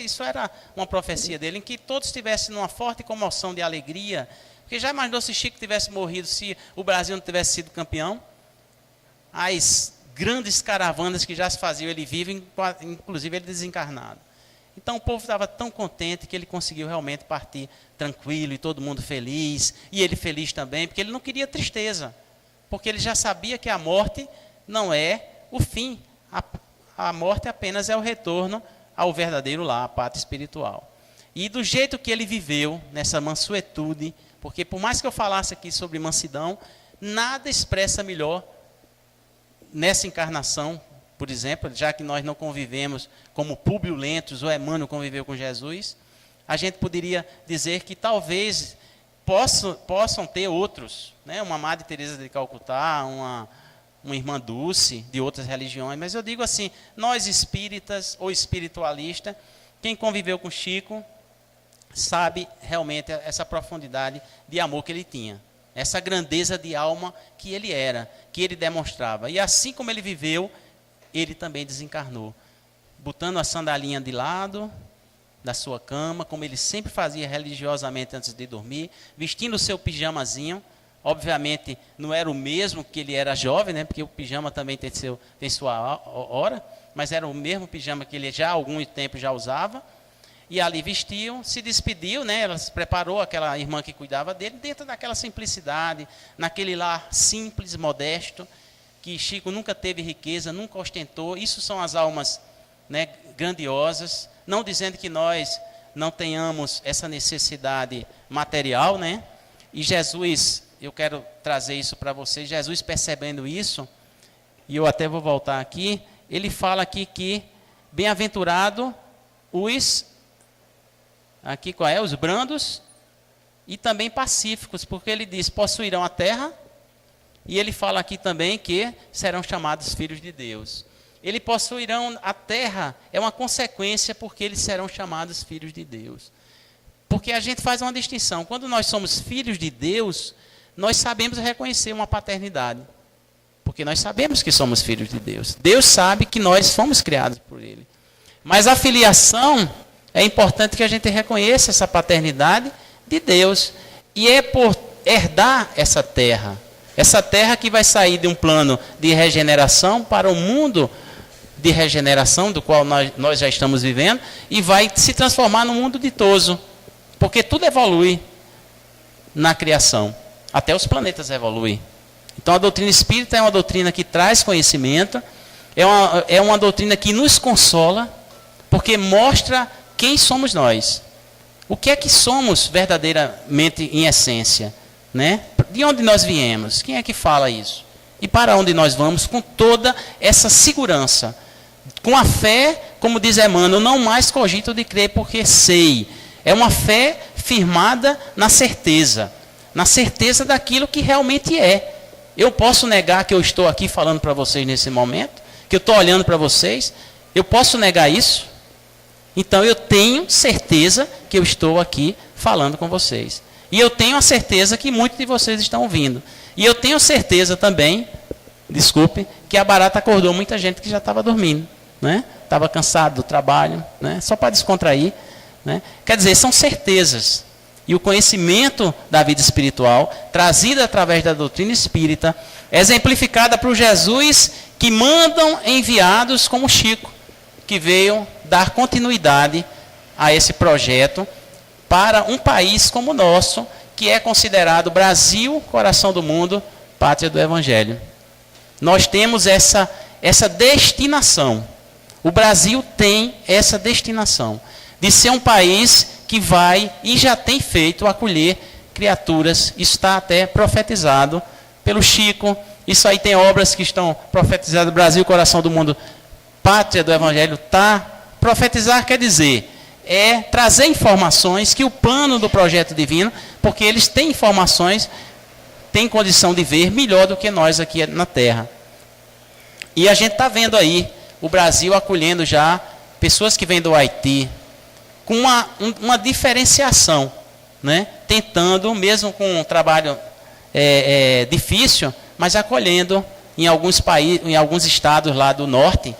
isso era uma profecia dele, em que todos estivessem numa forte comoção de alegria. Porque já imaginou se Chico tivesse morrido, se o Brasil não tivesse sido campeão? As grandes caravanas que já se faziam, ele vive, inclusive ele desencarnado. Então o povo estava tão contente que ele conseguiu realmente partir tranquilo e todo mundo feliz, e ele feliz também, porque ele não queria tristeza, porque ele já sabia que a morte não é o fim, a morte apenas é o retorno ao verdadeiro lar, à pátria espiritual. E do jeito que ele viveu, nessa mansuetude, porque por mais que eu falasse aqui sobre mansidão, nada expressa melhor nessa encarnação, por exemplo, já que nós não convivemos como Públio Lentulus ou Emmanuel conviveu com Jesus, a gente poderia dizer que talvez possam ter outros, né? Uma Madre Teresa de Calcutá, uma irmã Dulce de outras religiões, mas eu digo assim, nós espíritas ou espiritualistas, quem conviveu com Chico, sabe realmente essa profundidade de amor que ele tinha, essa grandeza de alma que ele era, que ele demonstrava. E assim como ele viveu, ele também desencarnou, botando a sandalinha de lado da sua cama, como ele sempre fazia religiosamente antes de dormir, vestindo o seu pijamazinho. Obviamente não era o mesmo que ele era jovem, né? Porque o pijama também tem sua hora, mas era o mesmo pijama que ele já há algum tempo já usava. E ali vestiu, se despediu, né? Ela se preparou, aquela irmã que cuidava dele, dentro daquela simplicidade, naquele lar simples, modesto, que Chico nunca teve riqueza, nunca ostentou. Isso são as almas, né, grandiosas, não dizendo que nós não tenhamos essa necessidade material, né? E Jesus, eu quero trazer isso para vocês, Jesus percebendo isso, e eu até vou voltar aqui, ele fala aqui que bem-aventurado os brandos e também pacíficos, porque ele diz, possuirão a terra, e ele fala aqui também que serão chamados filhos de Deus. Eles possuirão a terra, é uma consequência porque eles serão chamados filhos de Deus. Porque a gente faz uma distinção, quando nós somos filhos de Deus, nós sabemos reconhecer uma paternidade, porque nós sabemos que somos filhos de Deus. Deus sabe que nós fomos criados por Ele. Mas a filiação, é importante que a gente reconheça essa paternidade de Deus. E é por herdar essa terra que vai sair de um plano de regeneração para um mundo de regeneração, do qual nós já estamos vivendo, e vai se transformar num mundo ditoso. Porque tudo evolui na criação. Até os planetas evoluem. Então a doutrina espírita é uma doutrina que traz conhecimento, é uma doutrina que nos consola, porque mostra quem somos nós. O que é que somos verdadeiramente em essência, né? De onde nós viemos? Quem é que fala isso? E para onde nós vamos com toda essa segurança? Com a fé, como diz Emmanuel, não mais cogito de crer porque sei. É uma fé firmada na certeza daquilo que realmente é. Eu posso negar que eu estou aqui falando para vocês nesse momento, que eu estou olhando para vocês? Eu posso negar isso? Então eu tenho certeza que eu estou aqui falando com vocês. E eu tenho a certeza que muitos de vocês estão ouvindo. E eu tenho certeza também, desculpe, que a barata acordou muita gente que já estava dormindo, né? Estava cansado do trabalho, né? Só para descontrair, né? Quer dizer, são certezas. E o conhecimento da vida espiritual, trazido através da doutrina espírita, exemplificada por Jesus, que mandam enviados como Chico, que veio dar continuidade a esse projeto para um país como o nosso, que é considerado Brasil, coração do mundo, pátria do Evangelho. Nós temos essa destinação. O Brasil tem essa destinação de ser um país que vai e já tem feito acolher criaturas. Isso está até profetizado pelo Chico. Isso aí tem obras que estão profetizadas, Brasil, coração do mundo, pátria do Evangelho. Profetizar quer dizer, trazer informações que o plano do projeto divino, porque eles têm informações, têm condição de ver melhor do que nós aqui na Terra. E a gente está vendo aí o Brasil acolhendo já pessoas que vêm do Haiti, com uma diferenciação, né? Tentando, mesmo com um trabalho difícil, mas acolhendo em alguns países, em alguns estados lá do norte,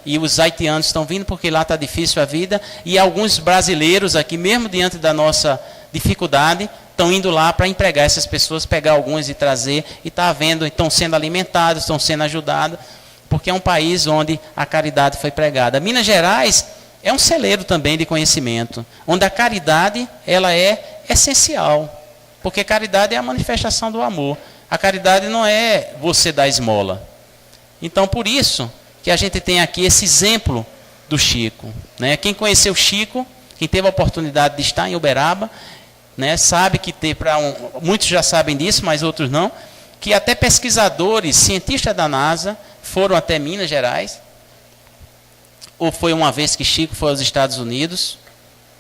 e os haitianos estão vindo porque lá está difícil a vida, e alguns brasileiros aqui, mesmo diante da nossa dificuldade, estão indo lá para empregar essas pessoas, pegar alguns e trazer, e está havendo, estão sendo alimentados, estão sendo ajudados, porque é um país onde a caridade foi pregada. Minas Gerais é um celeiro também de conhecimento, onde a caridade ela é essencial, porque caridade é a manifestação do amor. A caridade não é você dar esmola. Então, por isso que a gente tem aqui esse exemplo do Chico, né? Quem conheceu o Chico, quem teve a oportunidade de estar em Uberaba, né, sabe que muitos já sabem disso, mas outros não, que até pesquisadores, cientistas da NASA, foram até Minas Gerais, ou foi uma vez que Chico foi aos Estados Unidos.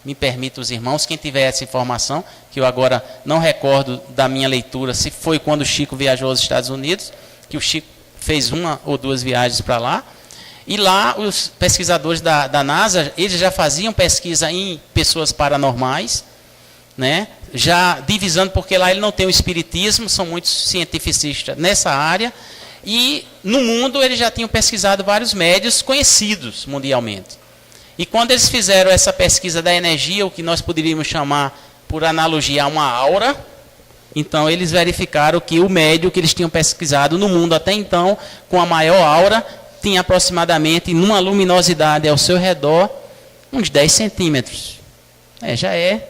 Me permita os irmãos, quem tiver essa informação, que eu agora não recordo da minha leitura, se foi quando o Chico viajou aos Estados Unidos, que o Chico fez 1 ou 2 viagens para lá, e lá os pesquisadores da NASA, eles já faziam pesquisa em pessoas paranormais, né? Já divisando, porque lá ele não tem o espiritismo, são muitos cientificistas nessa área, e no mundo eles já tinham pesquisado vários médios conhecidos mundialmente. E quando eles fizeram essa pesquisa da energia, o que nós poderíamos chamar, por analogia, uma aura, então eles verificaram que o médio que eles tinham pesquisado no mundo até então, com a maior aura, tinha aproximadamente, numa luminosidade ao seu redor, uns 10 centímetros. Já é,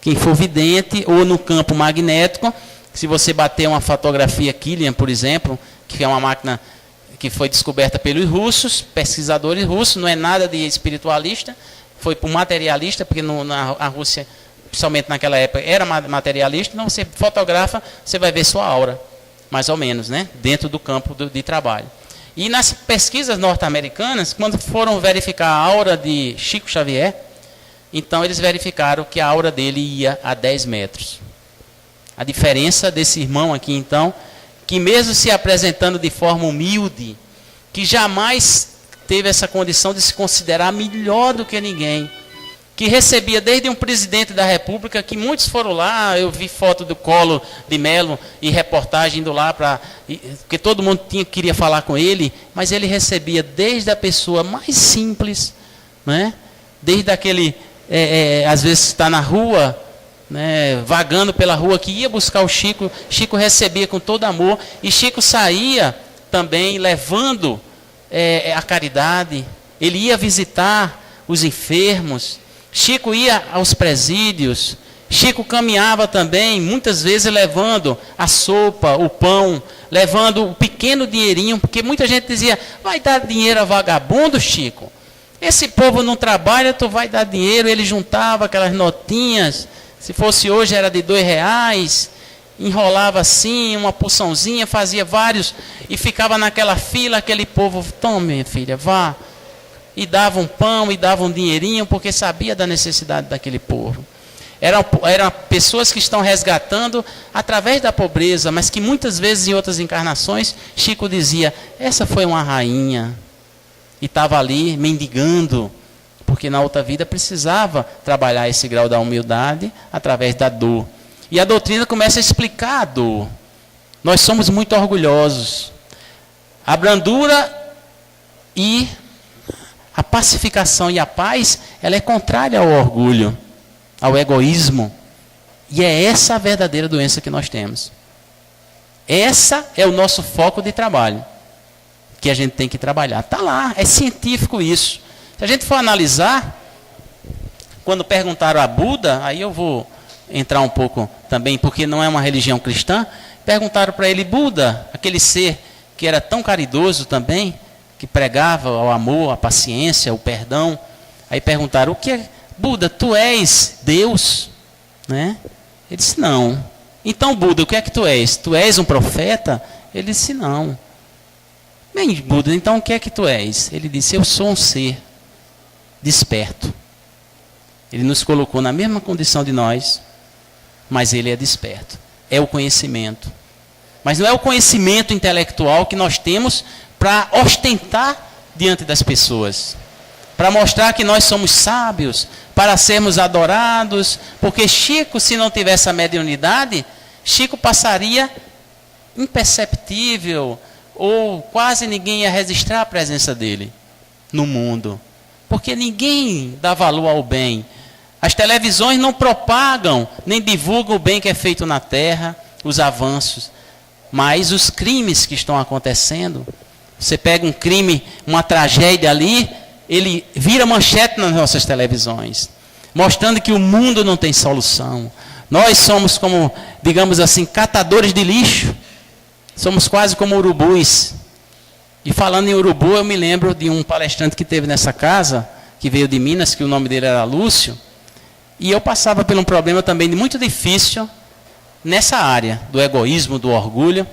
quem for vidente, ou no campo magnético, se você bater uma fotografia Killian, por exemplo, que é uma máquina que foi descoberta pelos russos, pesquisadores russos, não é nada de espiritualista, foi por materialista, porque a Rússia, principalmente naquela época, era materialista. Então você fotografa, você vai ver sua aura, mais ou menos, né? Dentro do campo de trabalho. E nas pesquisas norte-americanas, quando foram verificar a aura de Chico Xavier, então eles verificaram que a aura dele ia a 10 metros. A diferença desse irmão aqui, então, que mesmo se apresentando de forma humilde, que jamais teve essa condição de se considerar melhor do que ninguém, que recebia desde um presidente da República, que muitos foram lá, eu vi foto do Collor de Mello e reportagem indo lá, porque todo mundo queria falar com ele, mas ele recebia desde a pessoa mais simples, né? Desde aquele, às vezes está na rua, né, vagando pela rua, que ia buscar o Chico, Chico recebia com todo amor, e Chico saía também levando a caridade, ele ia visitar os enfermos, Chico ia aos presídios, Chico caminhava também, muitas vezes levando a sopa, o pão, levando o pequeno dinheirinho, porque muita gente dizia, vai dar dinheiro a vagabundo, Chico? Esse povo não trabalha, tu vai dar dinheiro. Ele juntava aquelas notinhas, se fosse hoje era de R$2, enrolava assim, uma porçãozinha, fazia vários, e ficava naquela fila, aquele povo, tome minha filha, vá. E dava um pão, e dava um dinheirinho, porque sabia da necessidade daquele povo. Eram pessoas que estão resgatando através da pobreza, mas que muitas vezes em outras encarnações, Chico dizia, essa foi uma rainha, e estava ali mendigando, porque na outra vida precisava trabalhar esse grau da humildade através da dor. E a doutrina começa a explicar a dor. Nós somos muito orgulhosos. A brandura e a pacificação e a paz, ela é contrária ao orgulho, ao egoísmo. E é essa a verdadeira doença que nós temos. Essa é o nosso foco de trabalho, que a gente tem que trabalhar. Está lá, é científico isso. Se a gente for analisar, quando perguntaram a Buda, aí eu vou entrar um pouco também, porque não é uma religião cristã, perguntaram para ele, Buda, aquele ser que era tão caridoso também, que pregava o amor, a paciência, o perdão, aí perguntaram, o que é, Buda, tu és Deus? Né? Ele disse, não. Então, Buda, o que é que tu és? Tu és um profeta? Ele disse, não. Bem, Buda, então o que é que tu és? Ele disse, eu sou um ser desperto. Ele nos colocou na mesma condição de nós, mas ele é desperto. É o conhecimento. Mas não é o conhecimento intelectual que nós temos para ostentar diante das pessoas, para mostrar que nós somos sábios, para sermos adorados, porque Chico, se não tivesse a mediunidade, Chico passaria imperceptível, ou quase ninguém ia registrar a presença dele no mundo, porque ninguém dá valor ao bem. As televisões não propagam, nem divulgam o bem que é feito na terra, os avanços, mas os crimes que estão acontecendo. Você pega um crime, uma tragédia ali, ele vira manchete nas nossas televisões, mostrando que o mundo não tem solução. Nós somos como, digamos assim, catadores de lixo. Somos quase como urubus. E falando em urubu, eu me lembro de um palestrante que teve nessa casa, que veio de Minas, que o nome dele era Lúcio. E eu passava por um problema também muito difícil nessa área, do egoísmo, do orgulho.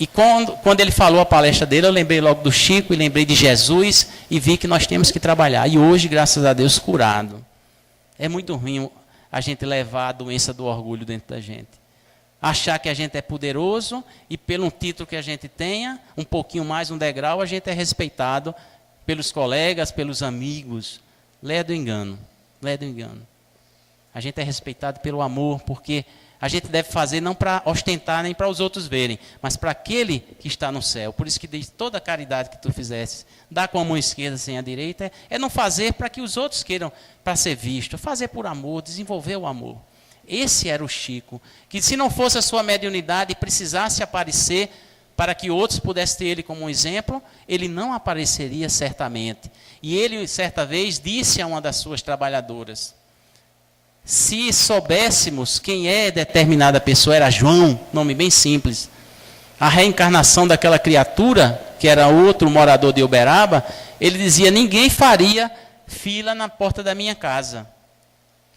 E quando ele falou a palestra dele, eu lembrei logo do Chico e lembrei de Jesus e vi que nós temos que trabalhar. E hoje, graças a Deus, curado. É muito ruim a gente levar a doença do orgulho dentro da gente. Achar que a gente é poderoso e pelo título que a gente tenha, um pouquinho mais, um degrau, a gente é respeitado pelos colegas, pelos amigos. Lé do engano, lé do engano. A gente é respeitado pelo amor, porque a gente deve fazer não para ostentar nem para os outros verem, mas para aquele que está no céu. Por isso que diz, toda a caridade que tu fizesse, dá com a mão esquerda sem a direita, é não fazer para que os outros queiram para ser visto, fazer por amor, desenvolver o amor. Esse era o Chico, que se não fosse a sua mediunidade e precisasse aparecer para que outros pudessem ter ele como um exemplo, ele não apareceria certamente. E ele, certa vez, disse a uma das suas trabalhadoras, se soubéssemos quem é determinada pessoa, era João, nome bem simples, a reencarnação daquela criatura, que era outro morador de Uberaba, ele dizia, ninguém faria fila na porta da minha casa.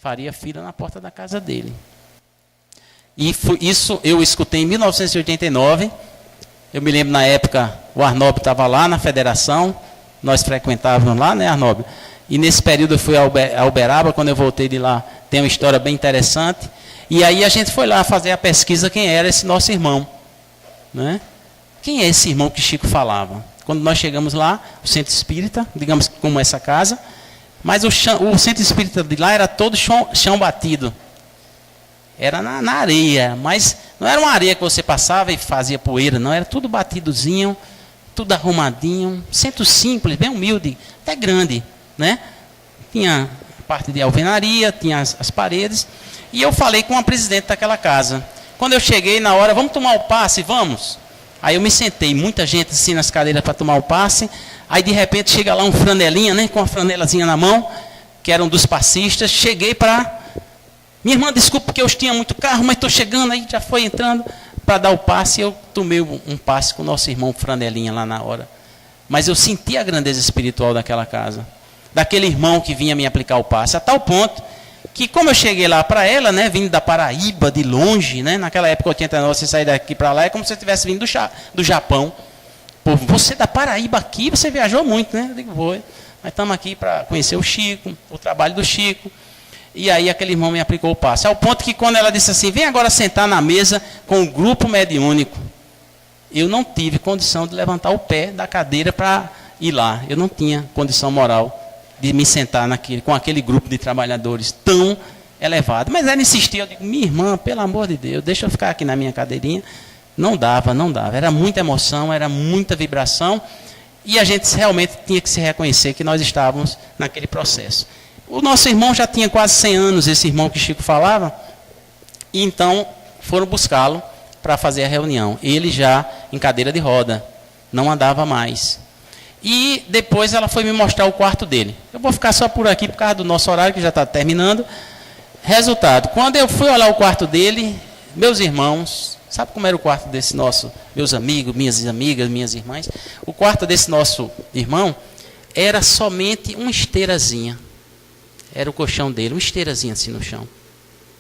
Faria fila na porta da casa dele. E isso eu escutei em 1989, eu me lembro na época, o Arnóbio estava lá na federação, nós frequentávamos lá, né, Arnóbio? E nesse período eu fui a Uberaba, quando eu voltei de lá, tem uma história bem interessante. E aí a gente foi lá fazer a pesquisa quem era esse nosso irmão. Né? Quem é esse irmão que Chico falava? Quando nós chegamos lá, o centro espírita, digamos como essa casa, mas o centro espírita de lá era todo chão batido. Era na areia, mas não era uma areia que você passava e fazia poeira, não, era tudo batidozinho, tudo arrumadinho, centro simples, bem humilde, até grande. Né? Tinha parte de alvenaria, tinha as paredes, e eu falei com a presidente daquela casa. Quando eu cheguei na hora, vamos tomar o passe, vamos? Aí eu me sentei, muita gente assim nas cadeiras para tomar o passe, aí de repente chega lá um franelinha, né, com uma franelazinha na mão, que era um dos passistas, cheguei para... Minha irmã, desculpa porque eu tinha muito carro, mas estou chegando, aí já foi entrando para dar o passe, eu tomei um passe com o nosso irmão franelinha lá na hora. Mas eu senti a grandeza espiritual daquela casa. Daquele irmão que vinha me aplicar o passe, a tal ponto que como eu cheguei lá para ela, né, vindo da Paraíba, de longe, né, naquela época 89, você sair daqui para lá, é como se você tivesse vindo do Japão. Pô, você da Paraíba aqui, você viajou muito, né? Eu digo, vou. Mas estamos aqui para conhecer o Chico, o trabalho do Chico. E aí aquele irmão me aplicou o passe. Ao ponto que quando ela disse assim, vem agora sentar na mesa com o grupo mediúnico, eu não tive condição de levantar o pé da cadeira para ir lá. Eu não tinha condição moral de me sentar com aquele grupo de trabalhadores tão elevado. Mas ela insistia, eu digo, minha irmã, pelo amor de Deus, deixa eu ficar aqui na minha cadeirinha. Não dava. Era muita emoção, era muita vibração, e a gente realmente tinha que se reconhecer que nós estávamos naquele processo. O nosso irmão já tinha quase 100 anos, esse irmão que Chico falava, e então foram buscá-lo para fazer a reunião. Ele já em cadeira de roda, não andava mais. E depois ela foi me mostrar o quarto dele. Eu vou ficar só por aqui por causa do nosso horário, que já está terminando. Resultado, quando eu fui olhar o quarto dele, meus irmãos, sabe como era o quarto desse nosso, meus amigos, minhas amigas, minhas irmãs? O quarto desse nosso irmão era somente uma esteirazinha. Era o colchão dele, uma esteirazinha assim no chão.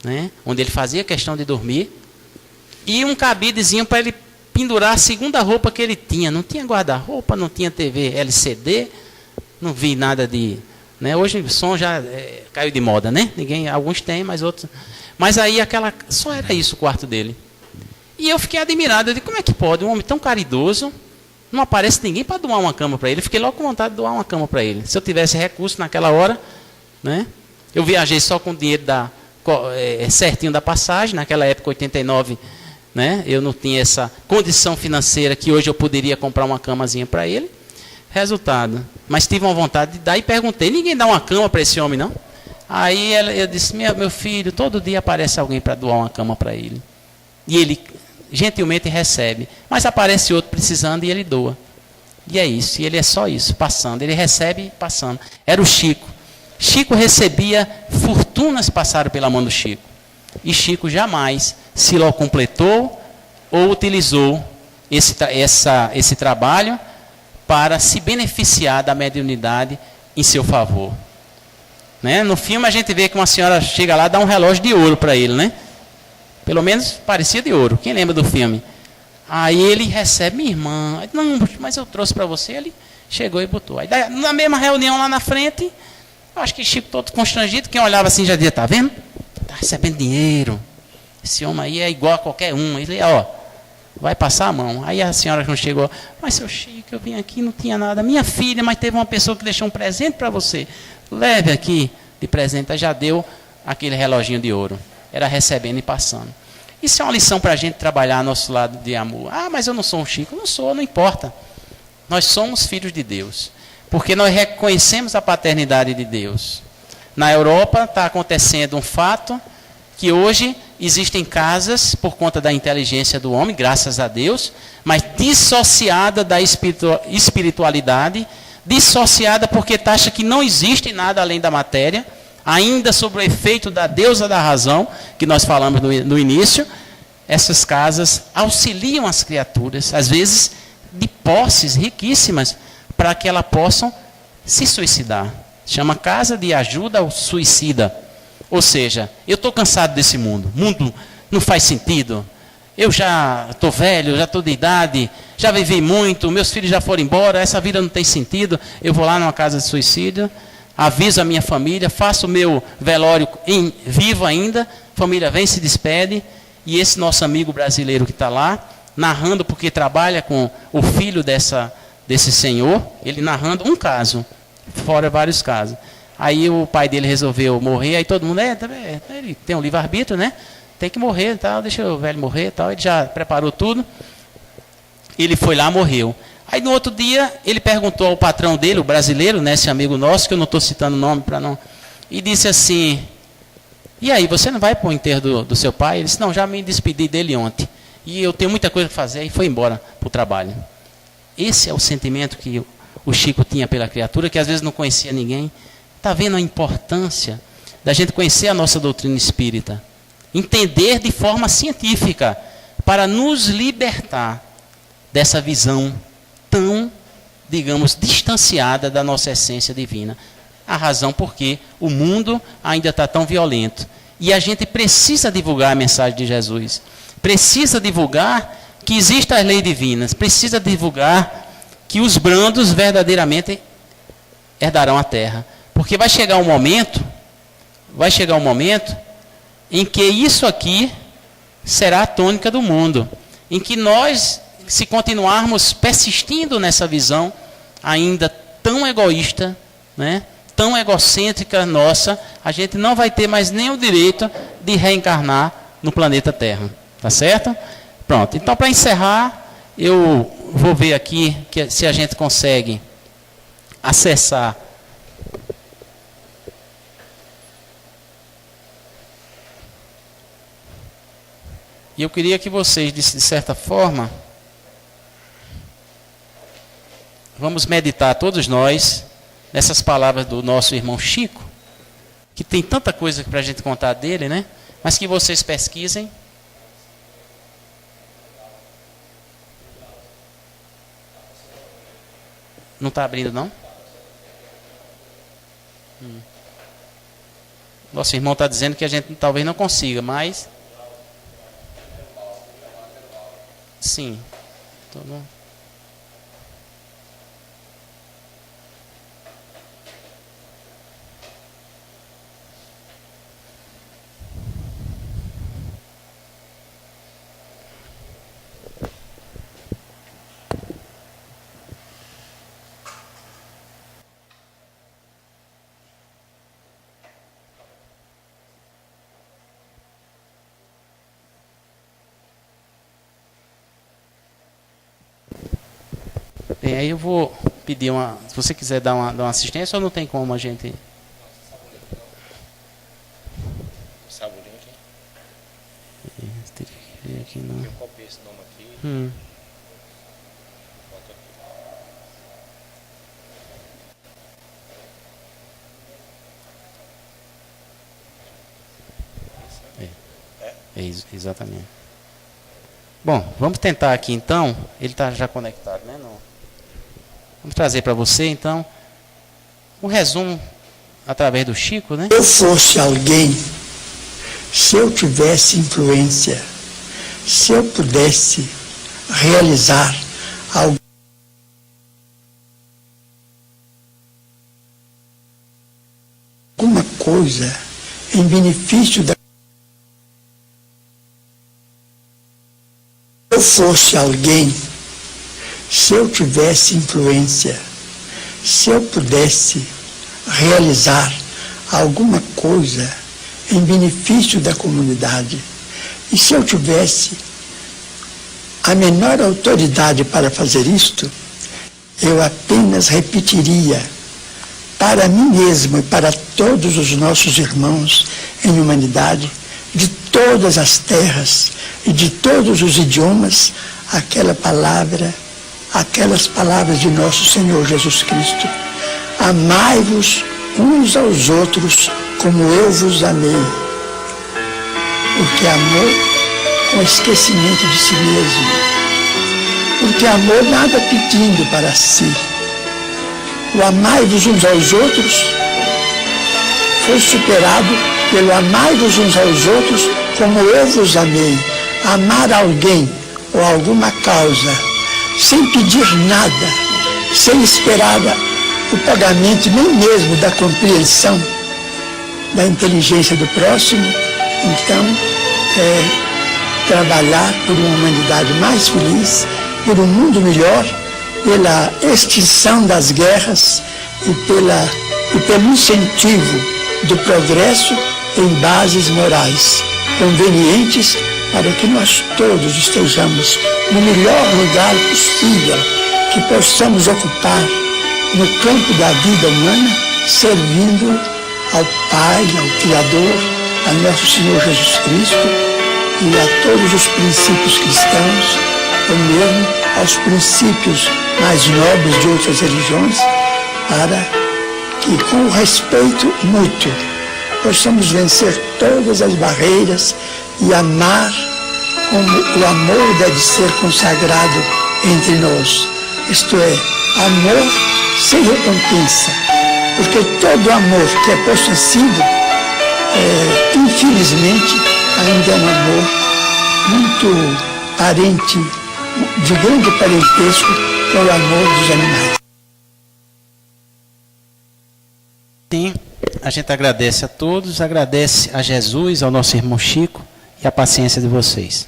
Né? Onde ele fazia questão de dormir. E um cabidezinho para ele pendurar a segunda roupa que ele tinha. Não tinha guarda-roupa, não tinha TV LCD, não vi nada de... Né? Hoje o som já caiu de moda, né? Alguns têm, mas outros... Mas aí só era isso o quarto dele. E eu fiquei admirado, eu disse, como é que pode um homem tão caridoso, não aparece ninguém para doar uma cama para ele. Fiquei logo com vontade de doar uma cama para ele. Se eu tivesse recurso naquela hora, né? Eu viajei só com o dinheiro certinho da passagem, naquela época, 89, né? Eu não tinha essa condição financeira que hoje eu poderia comprar uma camazinha para ele. Resultado, mas tive uma vontade de dar e perguntei, ninguém dá uma cama para esse homem, não? Aí eu disse, meu filho, todo dia aparece alguém para doar uma cama para ele. E ele gentilmente recebe, mas aparece outro precisando e ele doa. E é isso, e ele é só isso, passando, ele recebe passando. Era o Chico. Chico recebia fortunas passaram pela mão do Chico. E Chico jamais se completou ou utilizou esse trabalho para se beneficiar da mediunidade em seu favor. Né? No filme a gente vê que uma senhora chega lá e dá um relógio de ouro para ele, né? Pelo menos parecia de ouro. Quem lembra do filme? Aí ele recebe, minha irmã, não, mas eu trouxe para você. Ele chegou e botou. Aí na mesma reunião lá na frente, eu acho que Chico todo constrangido, quem olhava assim já dizia, tá vendo? Tá recebendo dinheiro. Esse homem aí é igual a qualquer um. Ele, ó, vai passar a mão. Aí a senhora não chegou, mas seu Chico, eu vim aqui, não tinha nada. Minha filha, mas teve uma pessoa que deixou um presente para você. Leve aqui de presente. Aí já deu aquele reloginho de ouro. Era recebendo e passando. Isso é uma lição para a gente trabalhar nosso lado de amor. Ah, mas eu não sou um Chico. Não sou, não importa. Nós somos filhos de Deus. Porque nós reconhecemos a paternidade de Deus. Na Europa está acontecendo um fato que hoje existem casas, por conta da inteligência do homem, graças a Deus, mas dissociada da espiritualidade, dissociada porque acha que não existe nada além da matéria, ainda sob o efeito da deusa da razão, que nós falamos no início. Essas casas auxiliam as criaturas, às vezes de posses riquíssimas, para que elas possam se suicidar. Chama Casa de Ajuda ao Suicida. Ou seja, eu estou cansado desse mundo. O mundo não faz sentido. Eu já estou velho, já estou de idade, já vivi muito, meus filhos já foram embora, essa vida não tem sentido. Eu vou lá numa casa de suicídio, aviso a minha família, faço o meu velório vivo ainda, a família vem, se despede, e esse nosso amigo brasileiro que está lá, narrando, porque trabalha com o filho desse senhor, ele narrando um caso, fora vários casos. Aí o pai dele resolveu morrer, aí todo mundo, ele tem um livre-arbítrio, né? Tem que morrer, tal, deixa o velho morrer, tal. Ele já preparou tudo. Ele foi lá, morreu. Aí no outro dia, ele perguntou ao patrão dele, o brasileiro, né, esse amigo nosso, que eu não estou citando o nome para não... E disse assim, e aí, você não vai para o enterro do seu pai? Ele disse, não, já me despedi dele ontem. E eu tenho muita coisa para fazer, e foi embora para o trabalho. Esse é o sentimento que o Chico tinha pela criatura, que às vezes não conhecia ninguém. Está vendo a importância da gente conhecer a nossa doutrina espírita? Entender de forma científica, para nos libertar dessa visão tão, digamos, distanciada da nossa essência divina. A razão porque o mundo ainda está tão violento. E a gente precisa divulgar a mensagem de Jesus. Precisa divulgar que existem as leis divinas. Precisa divulgar que os brandos verdadeiramente herdarão a terra. Porque vai chegar um momento em que isso aqui será a tônica do mundo. Em que nós, se continuarmos persistindo nessa visão, ainda tão egoísta, né, tão egocêntrica nossa, a gente não vai ter mais nem o direito de reencarnar no planeta Terra. Tá certo? Pronto. Então, para encerrar, eu vou ver aqui se a gente consegue acessar. E eu queria que vocês, de certa forma, vamos meditar todos nós nessas palavras do nosso irmão Chico, que tem tanta coisa para a gente contar dele, né? Mas que vocês pesquisem. Não está abrindo, não? Nosso irmão está dizendo que a gente talvez não consiga, mas... Sim. Tá bom. Bem, aí eu vou pedir uma... Se você quiser dar uma assistência, ou não tem como a gente... Saborinho aqui. Teria que ver aqui não. Eu copiei esse nome aqui. Bota aqui. Exatamente. Bom, vamos tentar aqui então. Ele está já conectado, né? Não. Vamos trazer para você então um resumo através do Chico, né? Se eu fosse alguém, se eu tivesse influência, se eu pudesse realizar alguma coisa em benefício da... Se eu fosse alguém, se eu tivesse influência, se eu pudesse realizar alguma coisa em benefício da comunidade, e se eu tivesse a menor autoridade para fazer isto, eu apenas repetiria para mim mesmo e para todos os nossos irmãos em humanidade, de todas as terras e de todos os idiomas, aquelas palavras de nosso Senhor Jesus Cristo: amai-vos uns aos outros como eu vos amei. Porque amor com esquecimento de si mesmo. Porque amor nada pedindo para si. O amai-vos uns aos outros foi superado pelo amai-vos uns aos outros como eu vos amei. Amar alguém ou alguma causa sem pedir nada, sem esperar o pagamento nem mesmo da compreensão da inteligência do próximo, então trabalhar por uma humanidade mais feliz, por um mundo melhor, pela extinção das guerras e pelo incentivo do progresso em bases morais convenientes para que nós todos estejamos no melhor lugar possível, que possamos ocupar no campo da vida humana, servindo ao Pai, ao Criador, a nosso Senhor Jesus Cristo e a todos os princípios cristãos, ou mesmo aos princípios mais nobres de outras religiões, para que, com o respeito mútuo, possamos vencer todas as barreiras e amar como o amor deve ser consagrado entre nós. Isto é, amor sem recompensa, porque todo amor que é possessivo, infelizmente, ainda é um amor muito parente, de grande parentesco com o amor dos animais. Sim, a gente agradece a todos, agradece a Jesus, ao nosso irmão Chico e a paciência de vocês.